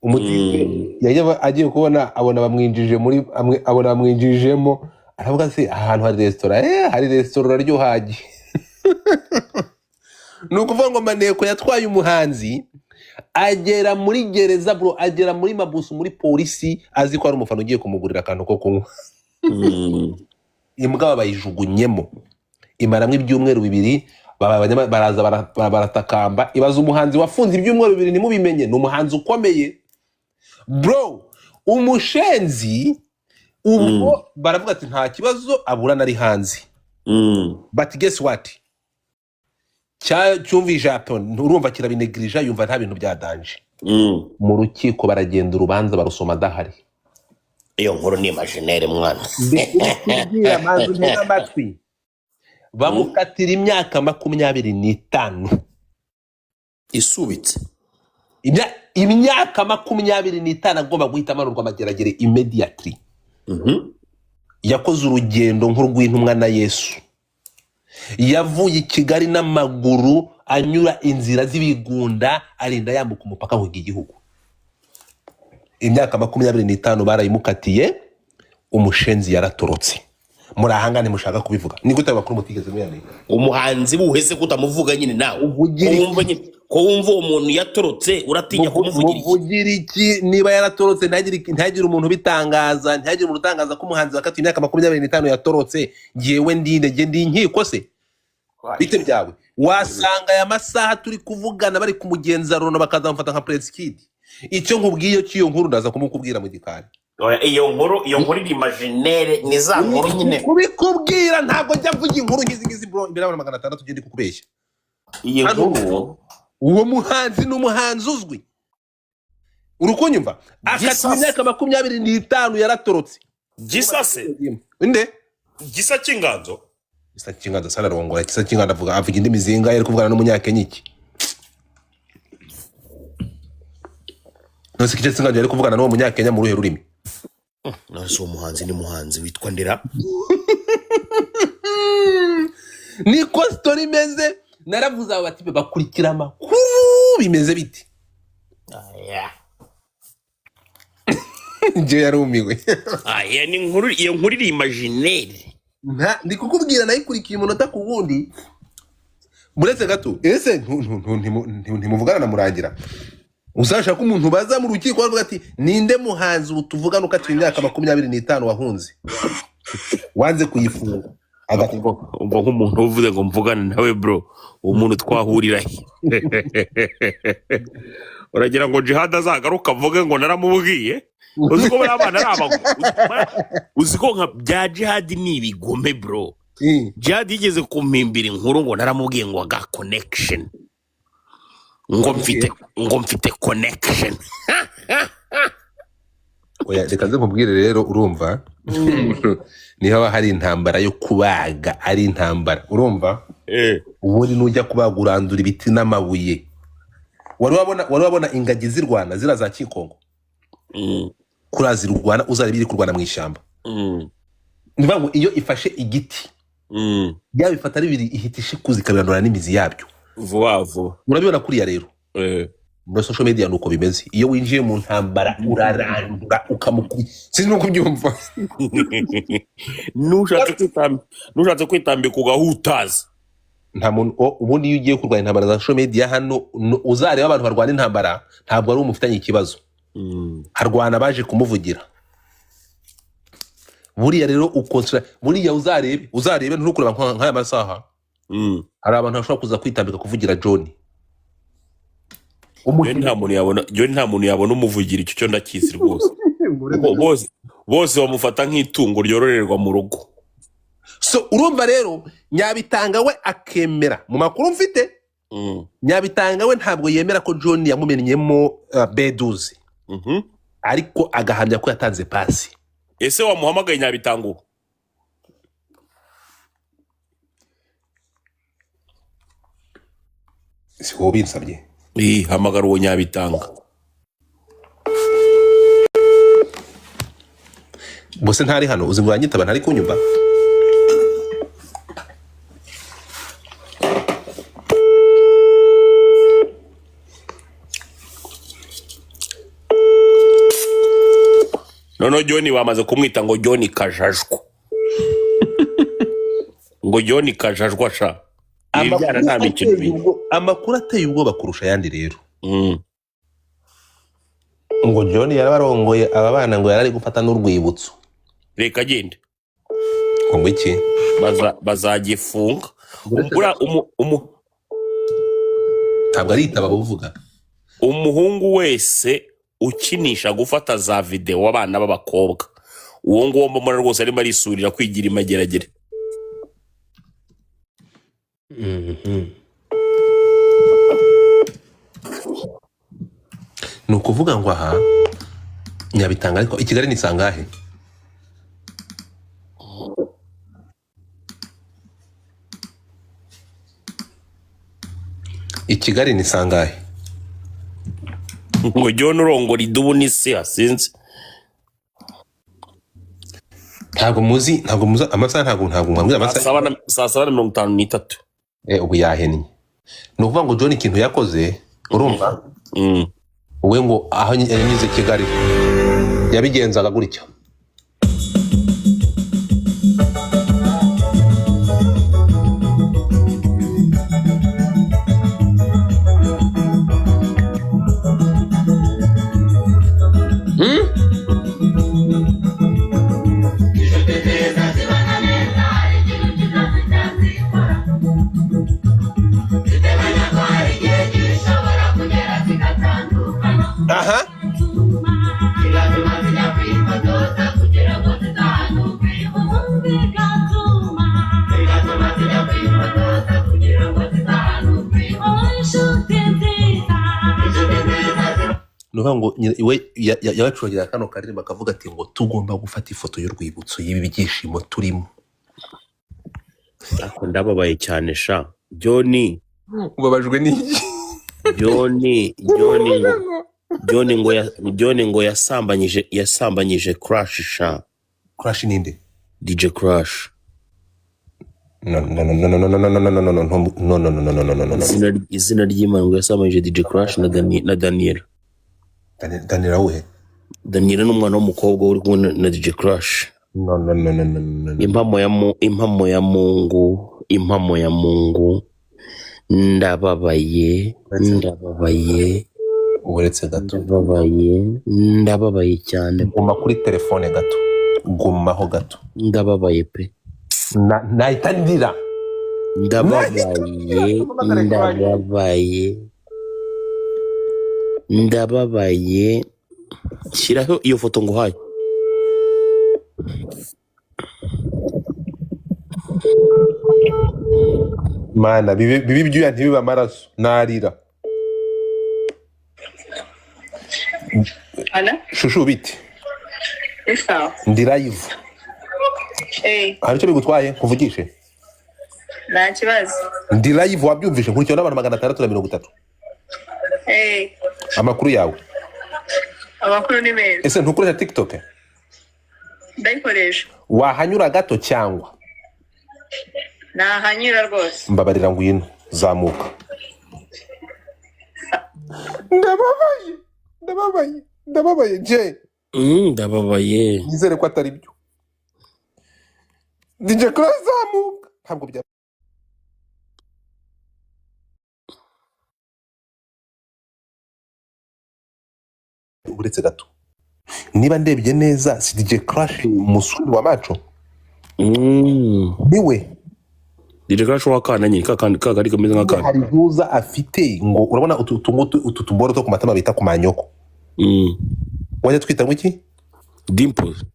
Umutipe yaje agiye kubona abona bamwinjije muri abona bamwinjijemo, aravuga se ahantu hari restaurant, hari restaurant raryohaje. Nukuvuga ngo Maneko yatwaye umuhanzi agera muri gereza bro, agera muri mabusu muri polisi azi ko ari umufana ugiye kumugurira akantu ko kunywa. Imbwa bayijugunyemo, imaramwe ibyumweru 2, baraza baratakamba, ibaza umuhanzi wafunze ibyumweru 2 nimubimenye, n'umuhanzi ukomeye bro. Umushenzi ubwo baravuga ati nta kibazo aburana ari hanze. But guess what? Cyumvi Japan urumva kirabinegirija, yumva nta bintu bya danje. Mu rukiko baragenda urubanza barusoma dahari. Iyo nkuru ni imaginere mwana. Ndiye manzu ntega matwi. Bamukatira imyaka 25 isubitse. Imyaka 25 agomba guhita amanurwa amageragere immediately. yakoze urugendo nk'urw'intumwa na Yesu, yavuye i Kigali n'amaguru anyura inzira z'ibigunda arinda yambuka umupaka w'iki gihugu. Imyaka 25 barayimukatiye, umushenzi yaratorotse. Murahangane mushaka kubivuga, ni gute abakuru mutigeze muyane? Umuhanzi buhese kutamuvuga nyine nawe ko wumva umuntu yatorotse uratinya kumuvugira iki? Muvugira iki niba yaratorotse? Ntagire umuntu bitangaza, ntagire umuntu utangaza ko umuhanzi wakati imyaka 25 yatorotse. Jewe ndinde ndi inkiko se bite byawe? Wasanga aya masaha turi kuvugana bari kumugenza Rono bakazamufata nka Prince Kid. Icyo nkubwiye cy'iyo nkuru ndaza kumukubwira mu gikari. Iyo nkuru imaginaire ni za nkuru nyine kubikubwira, ntabwo njya mvuga inkuru ngizi bro imbere y'abantu 600 ugende kukubeshya. Iyo nkuru uwo muhanzi n'umuhanzi uzwi, urukunyumva akati imyaka 25 yaratorotse. Gisa se inde Gisa Kinganzo sana rongora. Gisa Kinganzo avuga indi mizinga yari kuvugana n'umunyakenya iki? Nose kice Kinganzo yari kuvugana n'uwo munyakenya mu ruhe rurimi? Nase umuhanzi ni muhanzi witwa Ndera. Niko story imeze. Naravuze aba batipe bakurikira amakuru bimeze biti. Je yarumiwe. Ni nkuru, iyo nkuru iri imaginaire. Ndi kukubwira nayikurikiye umunota ku wundi. Buretse gato, ese ntimuvugana na Murangira? Uzashaka umuntu baza mu rukiko bavuga ati ninde muhanzi utuvugana ukati imyaka 25 wahunze wanze kuyifunga agatimbo nk'umuntu uvuze ngo mvugana nawe bro, umuntu twahurira uragira ngo Jihad azagaruka avuge ngo naramubwiye? Uziko bari abana ari uziko nka bya Jihad ni ibigome bro. Jihad yigeze kumpimbira inkuru ngo naramubwiye ngo aga connection, ngo mfite connection. Oya reka nze mubwire rero, urumva ni haba hari intambara yo kubaga, ari intambara urumva ubundi nujya kubaga urandura ibiti n'amabuye. Wari wabona ingagi zirwana zira za Kikongo kurazirwana uzari biri kurwana mu ishyamba. Niba ngo iyo ifashe igiti yabifata ari biri ihita ishikuza ikabiranura n'imizi yabyo vuba. Urabibona kuriya rero muri social media nuko bimeze. Iyo winjiye mu ntambara urarandura ukamukubita, sinzi no kubyumva. Nushatse kwitambika ugahutaza nta muntu. Ubundi iyo ugiye kurwanya intambara za social media hano uzareba abantu barwana intambara ntabwo ari umufitanye ikibazo, harwana baje kumuvugira. Buriya rero ukonsera buriya uzarebe ntukureba nk'aya masaha hari abantu bashobora kuza kwitambika kuvugira John. Nta muntu yabona umuvugira, icyo cyo ndakizi rwose. Bose bamufata nk'itungo ryororerwa mu rugo. So urumva rero Nyabitanga we akemera mu makuru mfite, Nyabitanga we ntabwo yemera ko John yamumennyemo B12, ariko agahamya ko yatanze pasi. Ese wamuhamagaye Nyabitanga? Si wowe binsabye? Hamagara uwo Nyabitanga. Bose ntari hano, uzi ngo yanyitaba ntari kunyumva. Nono John bamaze kumwita ngo John Kajajwa. Ngo John Kajajwa sha. Amakuru ateye ubwoba kurusha yandi rero. Ngo John yarabarongoye aba bana ngo yarari gufata n'urwibutso. Reka gende. Ngo iki? Bazagifunga. Ntabwo ari itaba buvuga. Umuhungu wese ukinisha gufata za video abana b'abakobwa, uwo nguwo mbona rwose arimo arisurira kwigira imageragere. Ni ukuvuga ngo aha Nyabitanga, ariko i Kigali ni sangahe? I Kigali ni sangahe? Ngo John urongora idubu n'isi hasinze. ntabwo muzi amasaha ntabwo mwambwira amasaha saa 7:53 ubu yahennye ni ukuvuga ngo John ikintu yakoze urumva we ngo aho yanyuze Kigali yabigenzaga gutya nuvuga ngo we yabacurira kano karirimba akavuga ati ngo tugomba gufata ifoto y'urwibutso y'ibi byishimo turimo. Ako ndababaye cyane sha John ubabajwe n'iki John ngo yasambanyije Crash sha. Crash ninde? DJ Crash. No. Izina ry'Imana ngo yasambanyije DJ Crash na Daniel. Daniel uhe? Daniel n'umwana w'umukobwa uri kumwe na DJ Crash. No. Impamo ya Mungu. Ndababaye uretse gato. Ndababaye cyane. Guma kuri telefone gato. Gumaho gato. Ndababaye pe. Nahita ndira. Ndababaye. Shyiraho iyo foto nguhaye. Mana bibi byuya ntibiba amaraso narira. Ana? Shushu biti. Esa. Ndi live. Hari cyo bigutwaye kuvugishe? Nta kibazo. Ndi live wabyumvishe nkurikira n'abantu 630. Amakuru yawe. Amakuru ni meza. Ese ntukoresha TikTok? Ndayikoresha. Wahanyura gato cyangwa? Nahanyura rwose. Mbabarira ngwino zamuka. Ndababaye je. Ndababaye. Nizere ko atari byo. DJ Crash zamuka. Ntabwo bya uretse gato. Niba ndebye neza si DJ Crash musuri wa macho. Niwe. DJ Crash wakana nyine kakandi kameze nk'akana. Hari ntuza afite ngo urabona utu tuboro to ku matama bita ku manyoko. Wajya twita ngo iki? Dimples.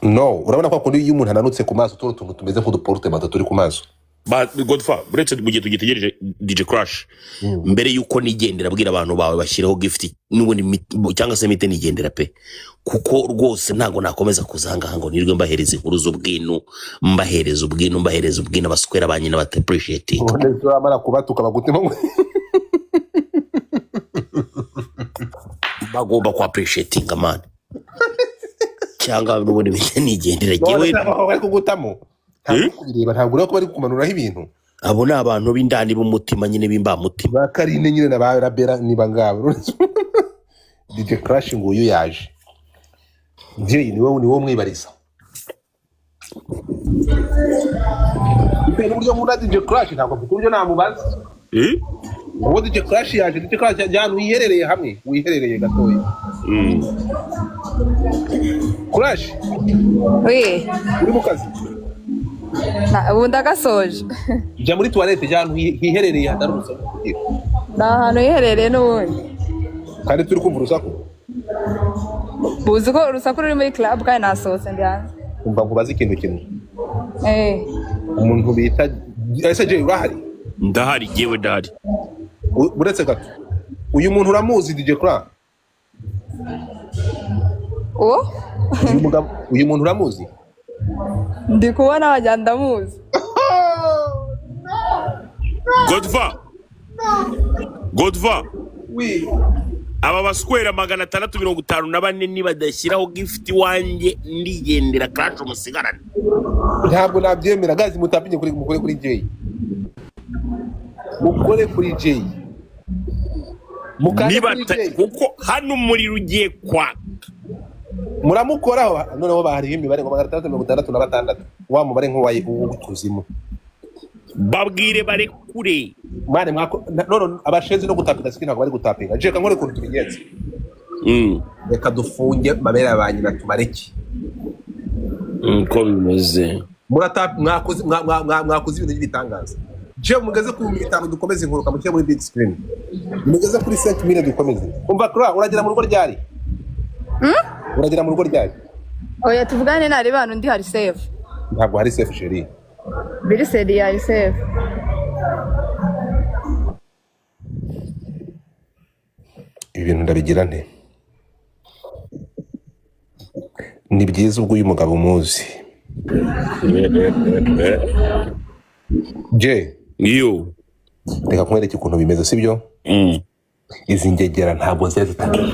No, urabona ko kundi iyo umuntu ananutse ku maso tuntu tumeze nk'uduporte mato turi ku maso. Godfa, buretse mu gihe tugitegereje DJ Crash. Mbere yuko nigendera abwira abantu bawe bashireho gift n'ubundi cyangwa se mite nigendera pe. Kuko rwose ntago nakomeza kuzanga hango nirwe mbahereza inkuru z'ubwino, mbahereza ubwino abaswera banyina bata appreciate. None turamara kubatuka bagutema ngo bagomba ku appreciating man. Cyangwa n'ubundi mite nigendera jewe. Bari kugutamo. Ntabwo urako bari kumanuraho ibintu. Abo ni abantu b'indani b'umutima nyine bimba mutima. Bakarine nyine na ba Rabera niba ngabo. DJ Crash ngo uyu yaje. Ndiye ni wowe mwibariza. Uburyo muri DJ Crash ntabwo buryo namubaza. Uwo DJ Crash yaje, DJ Crash yajyana wiherereye hamwe, wiherereye gatoya. Crash. Oui. Uri mu kazi? Ubu ndagasoje. Jya muri toilette jyana hiherereye hadarusa kugira. Ahantu hiherereye n'ubundi. Kandi turi kumva urusaku. Buzi ko urusaku ruri muri club kandi nasohotse ndi hanze. Umva nkubaza ikintu kimwe. Umuntu bita ese je urahari? Ndahari jewe ndahari. Buretse gato. Uyu muntu uramuzi DJ Crash? Uyu muntu uramuzi? Ndi kubona wajya ndamuzi. Godfa. Oui. aba baswera 654 nibadashyiraho gift wanjye ndigendera Crash umusigarane. ntabwo nabyemera gazi mutapinye kuri Jay mukore kuri Jay mukane kuri Jay kuko hano umuriro ugiye kwaka muramukoraho noneho bahari imibare ngo 666 wa mubare nk'uwaye ubutuzimu babwire barekure mane mwako none abashenzi no gutapinga siki ntabwo bari gutapinga je kankore kuntu tubigenze reka dufunge mabere abanyu natumareki ko bimeze mwakoze ibintu by'ibitangaza je mugeze ku 5 dukomeze inkuruka mu muri big screen mugeze kuri 5 dukomeze umva kra uragira mu rugo ryari uragira mu rugo ryari oya tuvugane nari bantu ndi hari save ntabwo hari safe chérie biri sedi hari save ibintu ndabigira nte ni byiza ubwo uyu mugabo umuzi je iyo reka nkwereke ukuntu bimeze sibyo izi ngegera ntabwo zitandukanye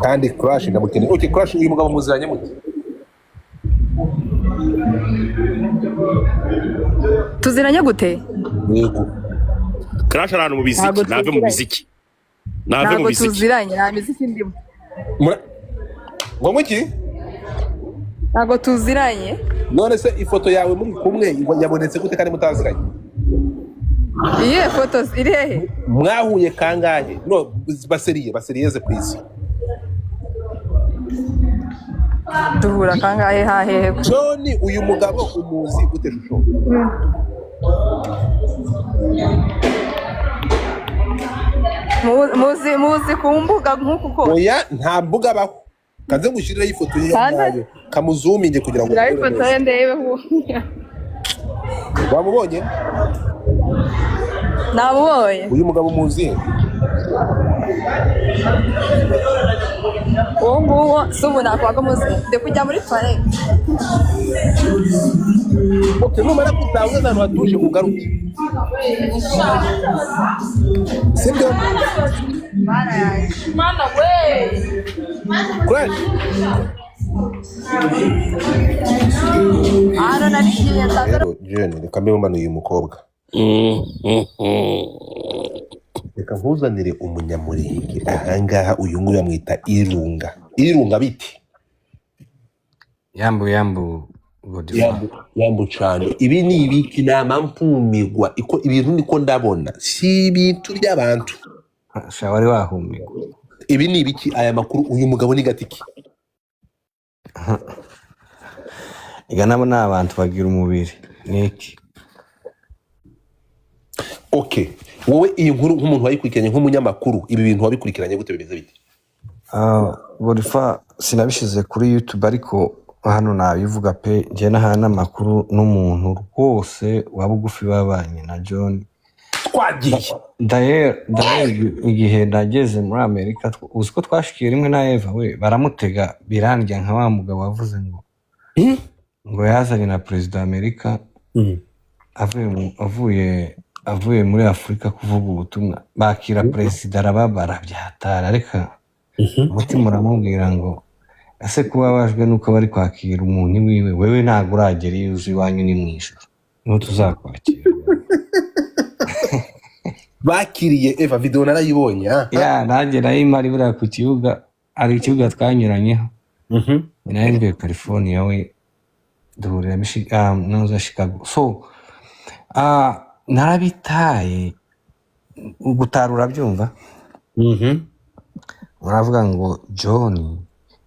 kandi Crash ndamukeneye okay Crash uyu mugabo muziranye muti tuziranye gute yego Crash arano mu biziki nave mu biziki nave mu biziki tuziranye nta miziki ndimo ngo muki ntabwo tuziranye none se ifoto yawe muri kumwe yabonetse gute kandi mutaziranye iye fotos iri hehe mwahuye kangahe no baseriyeze please duhura kangahe hahehe John uyu mugabo umuzi gute shusho muzi ku mbuga nk'uku ko oya nta mbuga baho kaze gushyirira ifoto ye yayo kamuzuminge kugira ngo ifoto ye ndebe wamubonye namubonye uyu mugabo muzi uwo nguwo si ubu nakwaga muzi ndi kujya muri toilette numara kutawe ahantu hatuje ugaruke sibyo mana we Crash ara narikiye nzagara Jane reka mbe mumana uyu mukobwa reka nkuzanire umunyamurenge ahangaha uyu nguyu amwita irunga biti yambu yambu cyane ibi ni ibiki nama mpumigwa iko ibintu niko ndabona si ibintu by'abantu shawari wahumigwa ibi ni ibiki aya makuru uyu mugabo ni gatiki iganamo n'abantu bagira umubiri niki okay wowe iyi nkuru nk'umuntu wayikurikiranye nk'umunyamakuru ibi bintu wabikurikiranye gute bimeze bite burifa sinabishize kuri YouTube ariko hano nabivuga pe nje nahana amakuru n'umuntu rwose wabugufi babanye na John twagiye Dayer igihe nageze muri Amerika uziko twashikiye rimwe na Eva we baramutega birandya nka wa mugabo wavuze ngo yazanye na president wa Amerika avuye muri Afrika kuvuga ubutumwa bakira president arababara byatara reka umutima uramubwira ngo ase kuba bajwe nuko bari kwakira umuntu wiwe wewe ntago uragera yuzi wanyu ni mwijuru no tuzakwakira bakiriye Eva video narayibonye ya nanjye nayimari bura ku kibuga ari ikibuga twanyuranyeho nayo California we duhurira noza Chicago so narabitaye ugutarura byumva muravuga ngo John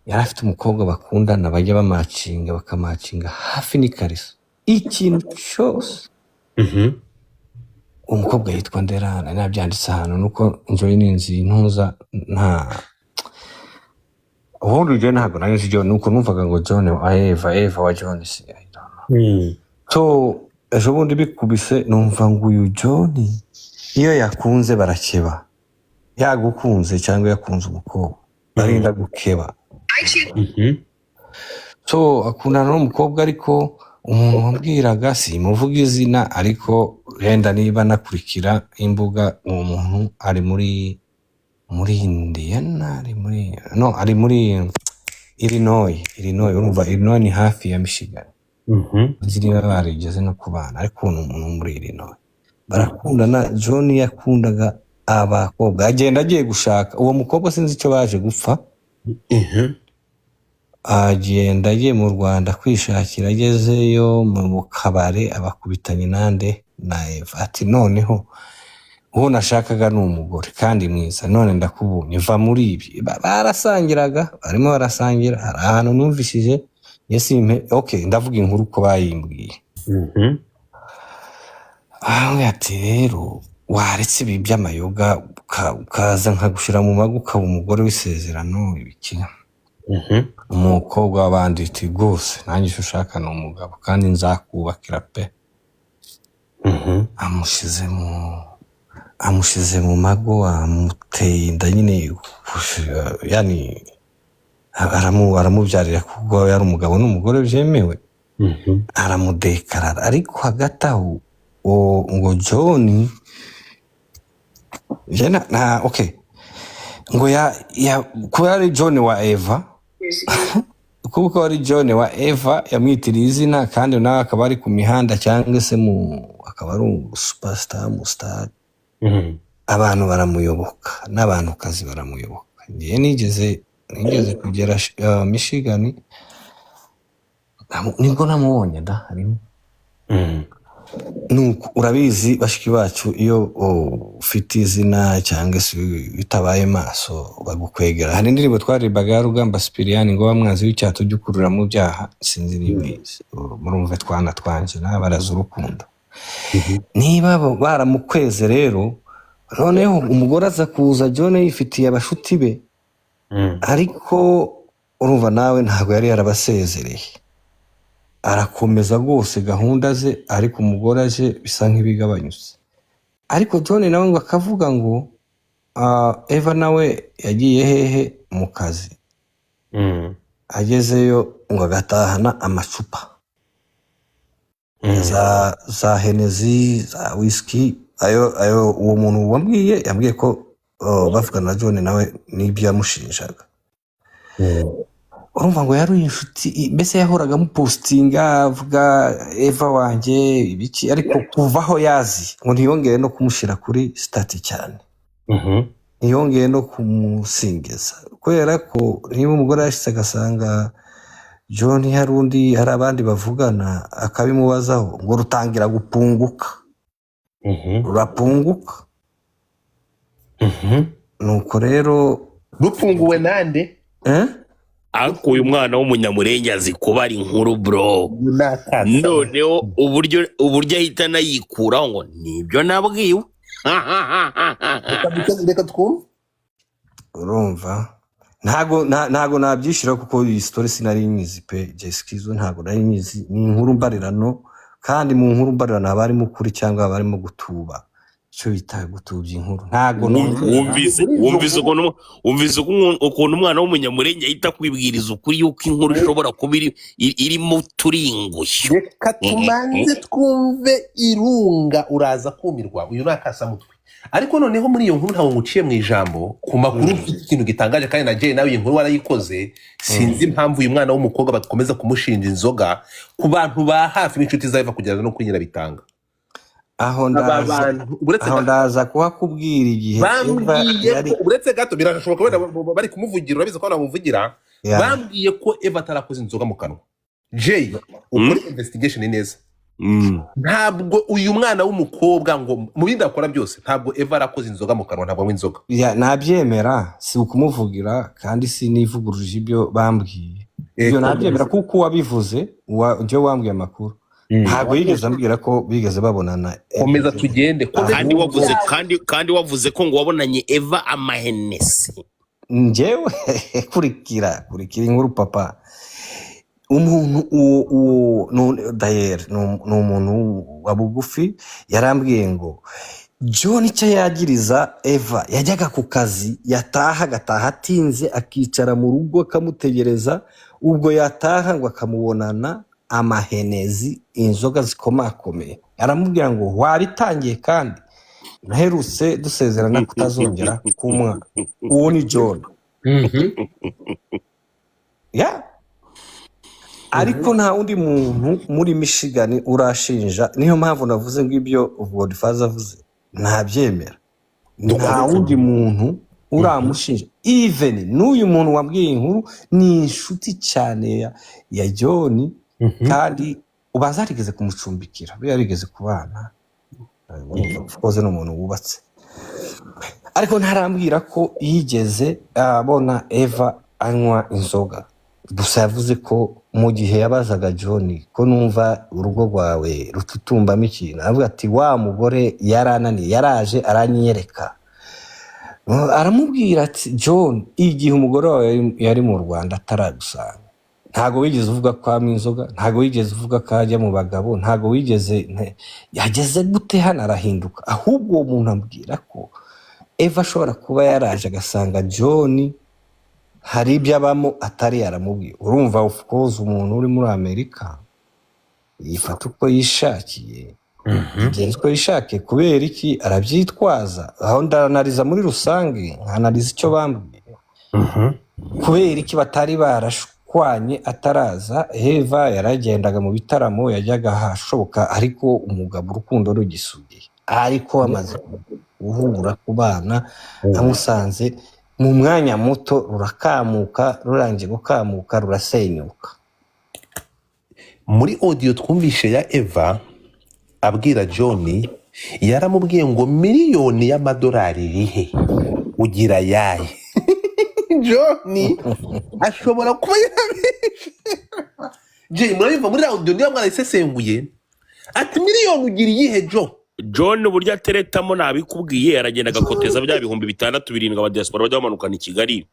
yari afite umukobwa bakundana bajya bakamacinga hafi n'ikariso ikintu cyose umukobwa yitwa Nderana nabyanditse ahantu nuko Joy ninzi ntuza nta ubundi John ntabwo nari John nuko numvaga ngo John Eva wa John si so ejo bundi bikubise numva ngo uyu John iyo yakunze barakeba yagukunze cyangwa yakunze umukobwa barinda gukeba so akundana n'umukobwa ariko umuntu wambwiraga simuvuga izina ariko wenda niba nakurikira imbuga uwo muntu ari muri Indiana ari muri Illinois urumva Illinois ni hafi ya Michigan ziriya barigeze no kubana ariko umuntu muri Illinois barakundana. John yakundaga abakobwa agenda agiye gushaka uwo mukobwa sinzi icyo baje gupfa agenda agiye mu Rwanda kwishakira agezeyo mu kabare abakubitanye nande na Eva ati noneho uwo nashakaga ni umugore kandi mwiza none ndakubonye va muri ibi. Barasangiraga barimo barasangira hari ahantu numvishije yesimpe ndavuga inkuru ko bayimbwiye ati rero waretse ibi by'amayoga ukaza nkagushira mu mago ukaba umugore w'isezerano ibiki umukobwa w'abandi ati rwose nanjye icyo ushaka ni umugabo kandi nzakubakira pe. amushize mu mago amuteye inda nyine yani aramubyarira kuko yari umugabo n'umugore byemewe aramudekarara ariko hagati aho ngo John ngo kuba ari John wa Eva kuko ari John wa Eva yamwitiriye izina kandi nawe akaba ari ku mihanda cyangwa se akaba ari superstar mu star abantu baramuyoboka n'abantu kazi baramuyoboka. Ngiye nigeze kugera Michigan nibwo namubonye harimo nuko urabizi bashiki bacu iyo ufite izina cyangwa se bitabaye maso bagukwegera. Hari indirimbo twaririmbaga Rugamba Spiriani ngo bamwanzi w'icyato cy'ukurura mu byaha sinzi nibizi murumve twana twanje n'abaraza urukundo niba baramukweze rero noneho umugore aza kuza John yifitiye abashuti be ariko urumva nawe ntabwo yari yarabasezereye arakomeza rwose gahunda ze ariko umugore aje bisa nk'ibigabanyutse ariko John nawe ngo akavuga ngo Eva nawe yagiye hehe mu kazi agezeyo ngo agatahana amacupa za Hennessy za whisky ayo uwo muntu yambwiye ko bavugana na John nawe n'ibyo yamushinjaga urumva ngo yari inshuti mbese yahoraga mu postinga avuga Eva wanjye ibiki ariko kuvaho yazi ngo ntiyongere no kumushira kuri stati cyane ntiyongere no kumusingiza kubera ko niba umugore yashitse agasanga John hari abandi bavugana akabimubazaho ngo rutangira gupunguka rurapunguka nuko rero rupunguwe nande ariko uyu mwana w'umunyamurenge azi kuba ari inkuru bro noneho uburyo ahita anayikuraho ngo nibyo nabwiwe reka twumve urumva ntago nabyishira kuko iyi story sinari nyizi pe Jessica ntago nari nyizi ni inkuru mbarirano kandi mu nkuru mbarirano abarimo kuri cyangwa abarimo gutuba cyo bita gutubya inkuru ntago wumvise ukuntu umwana w'umunyamurenge ahita kwibwiriza ukuri yuko inkuru ishobora kuba irimo turingushyo. Reka tumanze twumve irunga uraza kumirwa uyu nakasamutwe ariko noneho muri iyo nkuru ntawo nguciye mu ijambo ku makuru ikintu gitangaje kandi na Jay nawe iyi nkuru warayikoze sinzi impamvu uyu mwana w'umukobwa bakomeza kumushinja inzoga ku bantu ba hafi n'inshuti zawe kugera no kuri Nyirabitanga aho ndaza kuhakubwira igihe uretse gato birashoboka bari kumuvugira urabizi ko namuvugira bambwiye ko Eva atarakoze inzoga mu kanwa. Jay ukora investigation neza ntabwo uyu mwana w'umukobwa ngo mu bindi akora byose ntabwo Eva arakoze inzoga mu kanwa ntabwo inzoga nabyemera si ukumuvugira kandi si nivuguruje ibyo bambwiye ibyo nabyemera kuko wabivuze njye wambwiye amakuru ntabwo yigeze ambwira ko bigeze babonana. Komeza tugende kandi wavuze ko ngo wabonanye Eva amahenesi njyewe kurikira inkuru papa umuntu uwo dayeri ni umuntu wa bugufi yarambwiye ngo John icyo yagiriza Eva yajyaga ku kazi agataha atinze akicara mu rugo akamutegereza ubwo yataha ngo akamubonana amahenezi inzoga zikomakomeye aramubwira ngo wabitangiye kandi naherutse dusezerana kutazongera kumwa uwo ni John ya ariko nta wundi muntu muri Michigan urashinja niyo mpamvu navuze ngo ibyo Godfather avuze ntabyemera nta wundi muntu uramushinja even n'uyu muntu wabwiye inkuru ni inshuti cyane ya John kandi ubazarigeze kumucumbikira byo yarigeze kubana ukoze n'umuntu wubatse ariko ntarambwira ko yigeze abona Eva anywa inzoga gusa yavuze ko mu gihe yabazaga John ko numva urugo rwawe rututumbamo ikintu avuga ati wa mugore yarananiye yaraje aranyereka aramubwira ati John igihe umugore wawe yari mu Rwanda ataragusanga ntago wigeze uvuga ko amwe inzoga ntago wigeze uvuga ko ajya mu bagabo ntago wigeze yageze gute hano arahinduka ahubwo uwo muntu ambwira ko Eva ashobora kuba yaraje agasanga John hari ibyo abamo atari yaramubwiye urumva of course umuntu uri muri Amerika yifata uko yishakiye igenzi ko yishakiye kubera iki arabyitwaza aho ndanariza muri rusange nkanariza icyo bambwiye kubera iki batari barashwanye ataraza Eva yaragendaga mu bitaramo yajyaga hashoboka ariko umugabo urukundo rugisubiye ariko amaze guhura ku bana amusanze mu mwanya muto rurakamuka rurangiye gukamuka rurasenyuka muri audio twumvishe ya Eva abwira John yaramubwiye ngo miliyoni y'amadolari rihe ugira yaye John ashobora kuba yabishe je murayumva muri audio niyo mwarayisesenguye ati miliyoni ugira iyihe John uburyo ateretamo nabikubwiye aragenda agakoteza bya bihumbi 6-7 aba diaspora bajya bamanukana i Kigali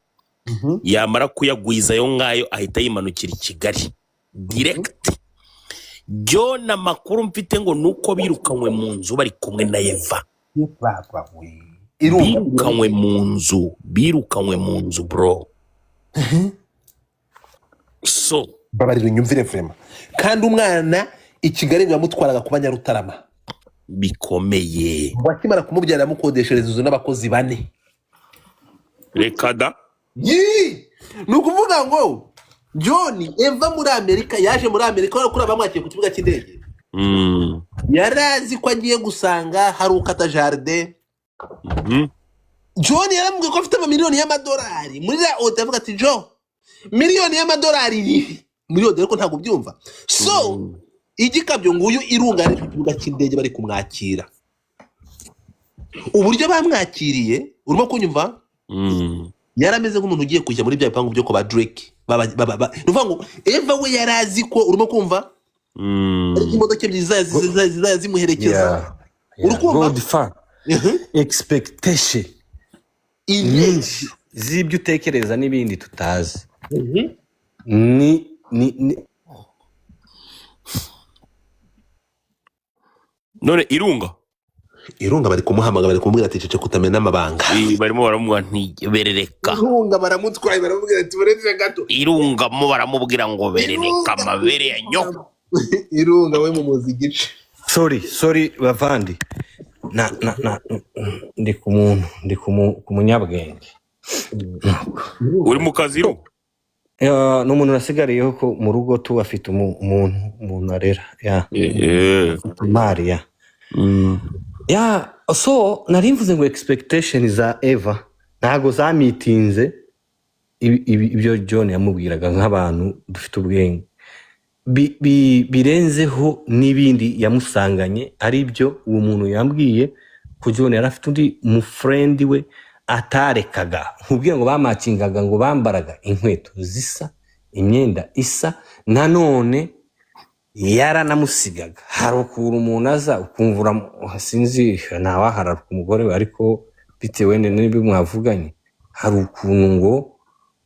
yamara kuyagwiza yo ngayo ahita yimanukira i Kigali direct John amakuru mfite ngo nuko birukanywe mu nzu bari kumwe na Eva birukanywe mu nzu bro so babarira nyumvire vrema kandi umwana i Kigali yamutwaraga kuba Nyarutarama bikomeye wakimara kumubyara mukodeshereza izo n'abakozi 4 reka da nukuvuga ngo John Eva muri Amerika yaje muri Amerika barakura bamwakiye ku kibuga cy'indege yarazi ko agiye gusanga hari ukata jardin John yaramubwiye ko afite miliyoni y'amadolari muri la auto avuga ati miliyoni y'amadolari rifi miliyoni ariko ntabwo byumva so igikabyo nguyu irunga ari ku kibuga cy'indege bari kumwakira uburyo bamwakiriye urimo kunyumva yarameze nk'umuntu ugiye kujya muri bya bipangu byo ko ba Drake nuvuga ngo Eva we yarazi ko urimo kumva imodoka ebyiri zimuherekeza urukumva expectation nyinshi z'ibyo utekereza n'ibindi tutazi ni none irunga bari kumuhamagara bari kumubwira ati cece kutamena amabanga barimo baramubwira nti berereka irunga baramutwaye baramubwira ati buretse gato irunga mo baramubwira ngo berereka amabere ya nyoko irunga we mu muzigice sorry bavandi ndi ku muntu ndi ku munyabwenge uri mu kazi no umuntu nasigariyeho ko mu rugo tu afite umuntu arera Maria so narimvuze ngo expectation za Eva ntago zamitinze ibyo John yamubwiraga nk'abantu dufite ubwenge birenzeho n'ibindi yamusanganye ari byo uwo muntu yambwiye ko John yari afite undi mu friend we atarekaga nkubwiye ngo bamakingaga ngo bambaraga inkweto zisa imyenda isa nanone yaranamusigaga hari ukuntu umuntu aza ukumvura sinzi ntawaharara umugore we ariko bitewe n'ibyo mwavuganye hari ukuntu ngo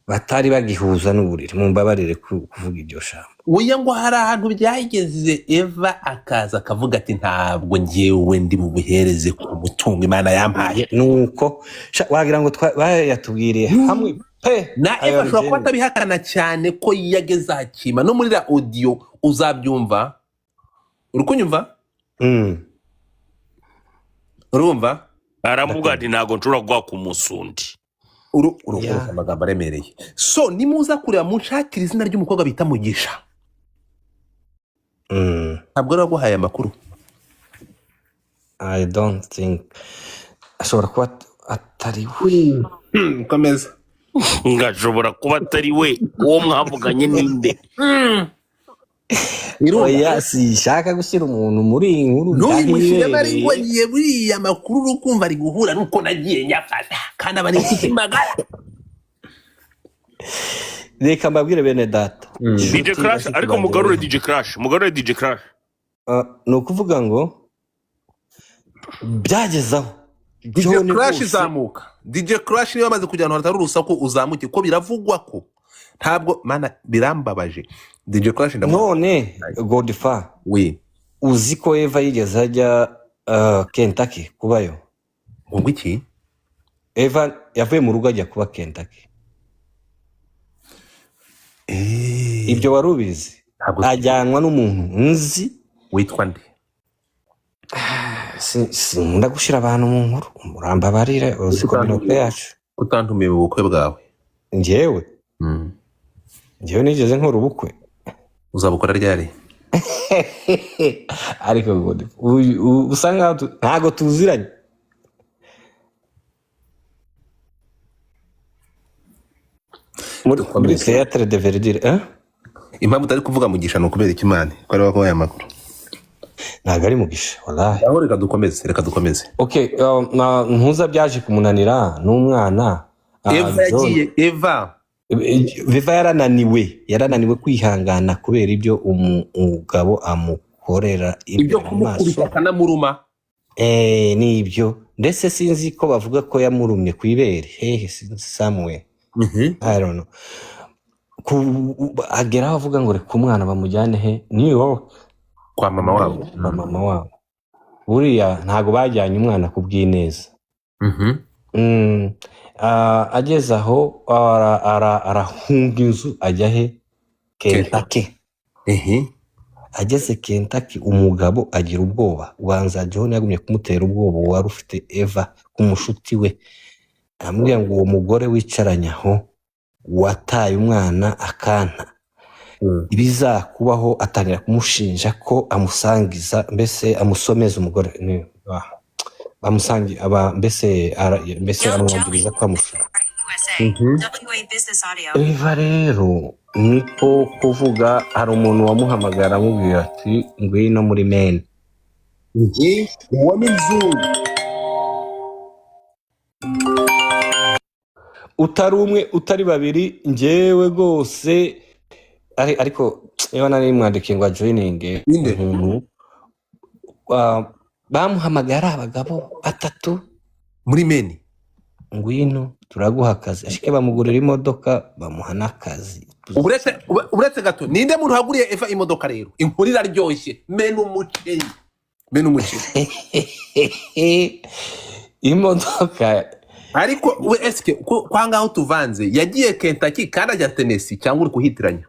batari bagihuza n'uburiri mumbabarire kuvuga iryo shambo uya ngo hari ahantu byageze Eva akaza akavuga ati ntabwo ngewe ndi mu buhereze ku mutungo Imana yampaye nuko wagira ngo bayatubwiriye hamwe na Eva ashobora kuba atabihakana cyane ko yageze akima no muri la audio uzabyumva uri kunyumva urumva aramuga ati ntago nshobora kuguha ku musundi urumva amagambo aremereye so nimuza kureba munshakira izina ry'umukobwa bita Mugisha ntabwo ari waguhaye amakuru I don't think ashobora kuba atari we komeza ngashobora kuba atari we uwo mwavuganye ninde oya sishaka gushyira umuntu muri iyi nkuru ntuyimushyire bari ngwaniye buriya makuru urukumva ari guhura nuko nagiye nyafata kandi aba n'inshuti magara reka mbabwire bene data DJ Crash ariko mugarure DJ Crash ni ukuvuga ngo byagezaho DJ Crash izamuka DJ Crash niyo amaze kujya ahantu hatari urusaku uzamuke ko biravugwa ko ntabwo mana birambabaje DJ Crash none Godfa we uzi ko Eva yigeze ajya Kentucky kubayo ngo iki Eva yavuye mu rugo ajya kuba Kentucky ibyo wari ubizi ajyanwa n'umuntu nzi witwa nde sinkunda gushyira abantu mu nkuru murambabarire uzi ko binope yacu utantumiye mu bukwe bwawe njyewe nigeze nkora ubukwe uzabukora ryari ariko usa nkaho ntago tuziranye muri Theatre de Verdure impamvu utari kuvuga Mugisha ni ukubera ikimani ko ari wakoye amakuru ntabwo ari Mugisha wallahi aho reka dukomeze okay ntuza byaje kumunanira n'umwana Eva yarananiwe kwihangana kubera ibyo umugabo amukorera ibyo kumukubita akanamuruma nibyo ndetse sinzi ko bavuga ko yamurumye ku ibere hehe somewhere I don't know ageraho avuga ngo reka umwana bamujyane he New York kwa mama wabo buriya ntago bajyanye umwana ku bw'ineza ageze aho arahunga inzu ajya he Kentucky ageze Kentucky umugabo agira ubwoba ubanza John yagumye kumutera ubwoba wari ufite Eva kumushuti we amubwira ngo uwo mugore wicaranye aho wataye umwana akanta ibizakubaho atangira kumushinja ko amusangiza mbese amusomeza umugore bamusangi mbese amwangiriza ko amushuka Eva rero niko kuvuga hari umuntu wamuhamagara amubwira ati ngwino muri Maine uwo ni mzungu utari umwe utari babiri njyewe rwose ariko niba nari mwandikiye ngo joining umuntu bamuhamagara abagabo batatu muri Maine ngwino turaguha akazi ashike bamugurira imodoka bamuha n'akazi uretse gato ninde muntu haguriye Eva imodoka rero inkuru iraryoshye Maine umuceri imodoka ariko we eske kwa ngaho tuvanze yagiye Kentucky kandi ajya Tennessee cyangwa uri kuhitiranya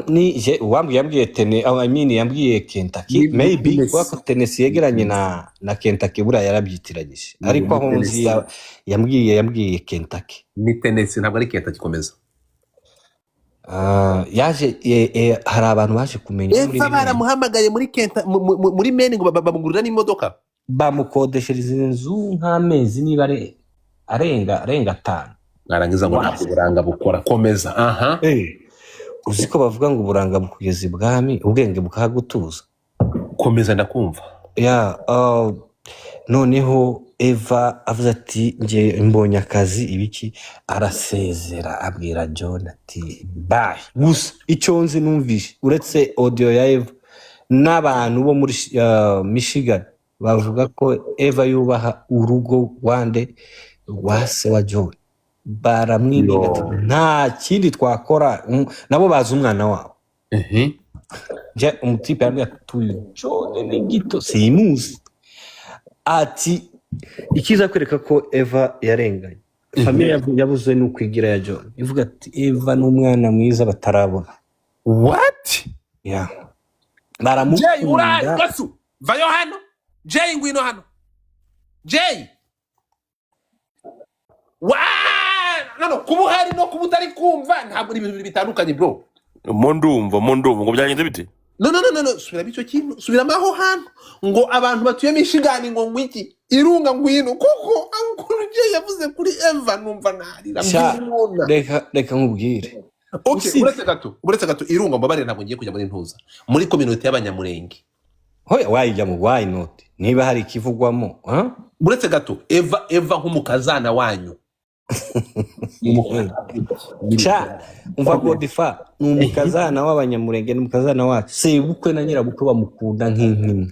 ni je yambwiye yambwiye Kentucky maybe kuko Tennessee yegeranye na Kentucky buriya yarabyitiranyije ariko aho nzi yambwiye Kentucky ni Tennessee ntabwo ari Kentucky komeza yaje hari abantu baje kumenya muri baramuhamagaye muri Maine ngo bamugurira n'imodoka bamukodeshereza inzu nk'amezi niba arenga 5 narangiza ngo ntabwo buranga bukora komeza uzi ko bavuga ngo uburanga bukugeza ibwami ubwenge bukagutuza komeza ndakumva noneho Eva avuze ati nje mbonye akazi ibiki arasezera abwira John ati bye gusa icyo nzi numvishe uretse audio ya Eva n'abantu bo muri Michigan bavuga ko Eva yubaha urugo wande wase wa John baramwibira nta kindi twakora nabo bazi umwana wabo je umutipe yambwiye ati John ni gito simuzi ati ikiza kwereka ko Eva yarenganye famille yabuze n'ukwigira ya John ivuga ati Eva n'umwana mwiza batarabona what yeah Jay urayi baramukunda gasu vayo hano Jay ngwino hano Jay wa no kuba uhari no kuba utari kumva ntabwo ari ibintu bitandukanye bro. Mondumva ngo byagenze bite? No, subira bico kintu subira maho hano ngo abantu batuye Michigan ngo ngwiki irunga ngwino kuko ankuru Jay yavuze kuri Eva numva narira mbona. reka nkubwire Okay, uretse gato irunga mbabare ntabwo ngiye kujya muri ntuza muri community y'abanyamurenge. hoya wayijya mu why not niba hari ikivugwamo Uretse gato Eva nk'umukazana wanyu. cha umva Godifa ni umukazana w'abanyamurenge n'umukazana wacu sebukwe na nyirabukwe bamukunda nk'inkimwe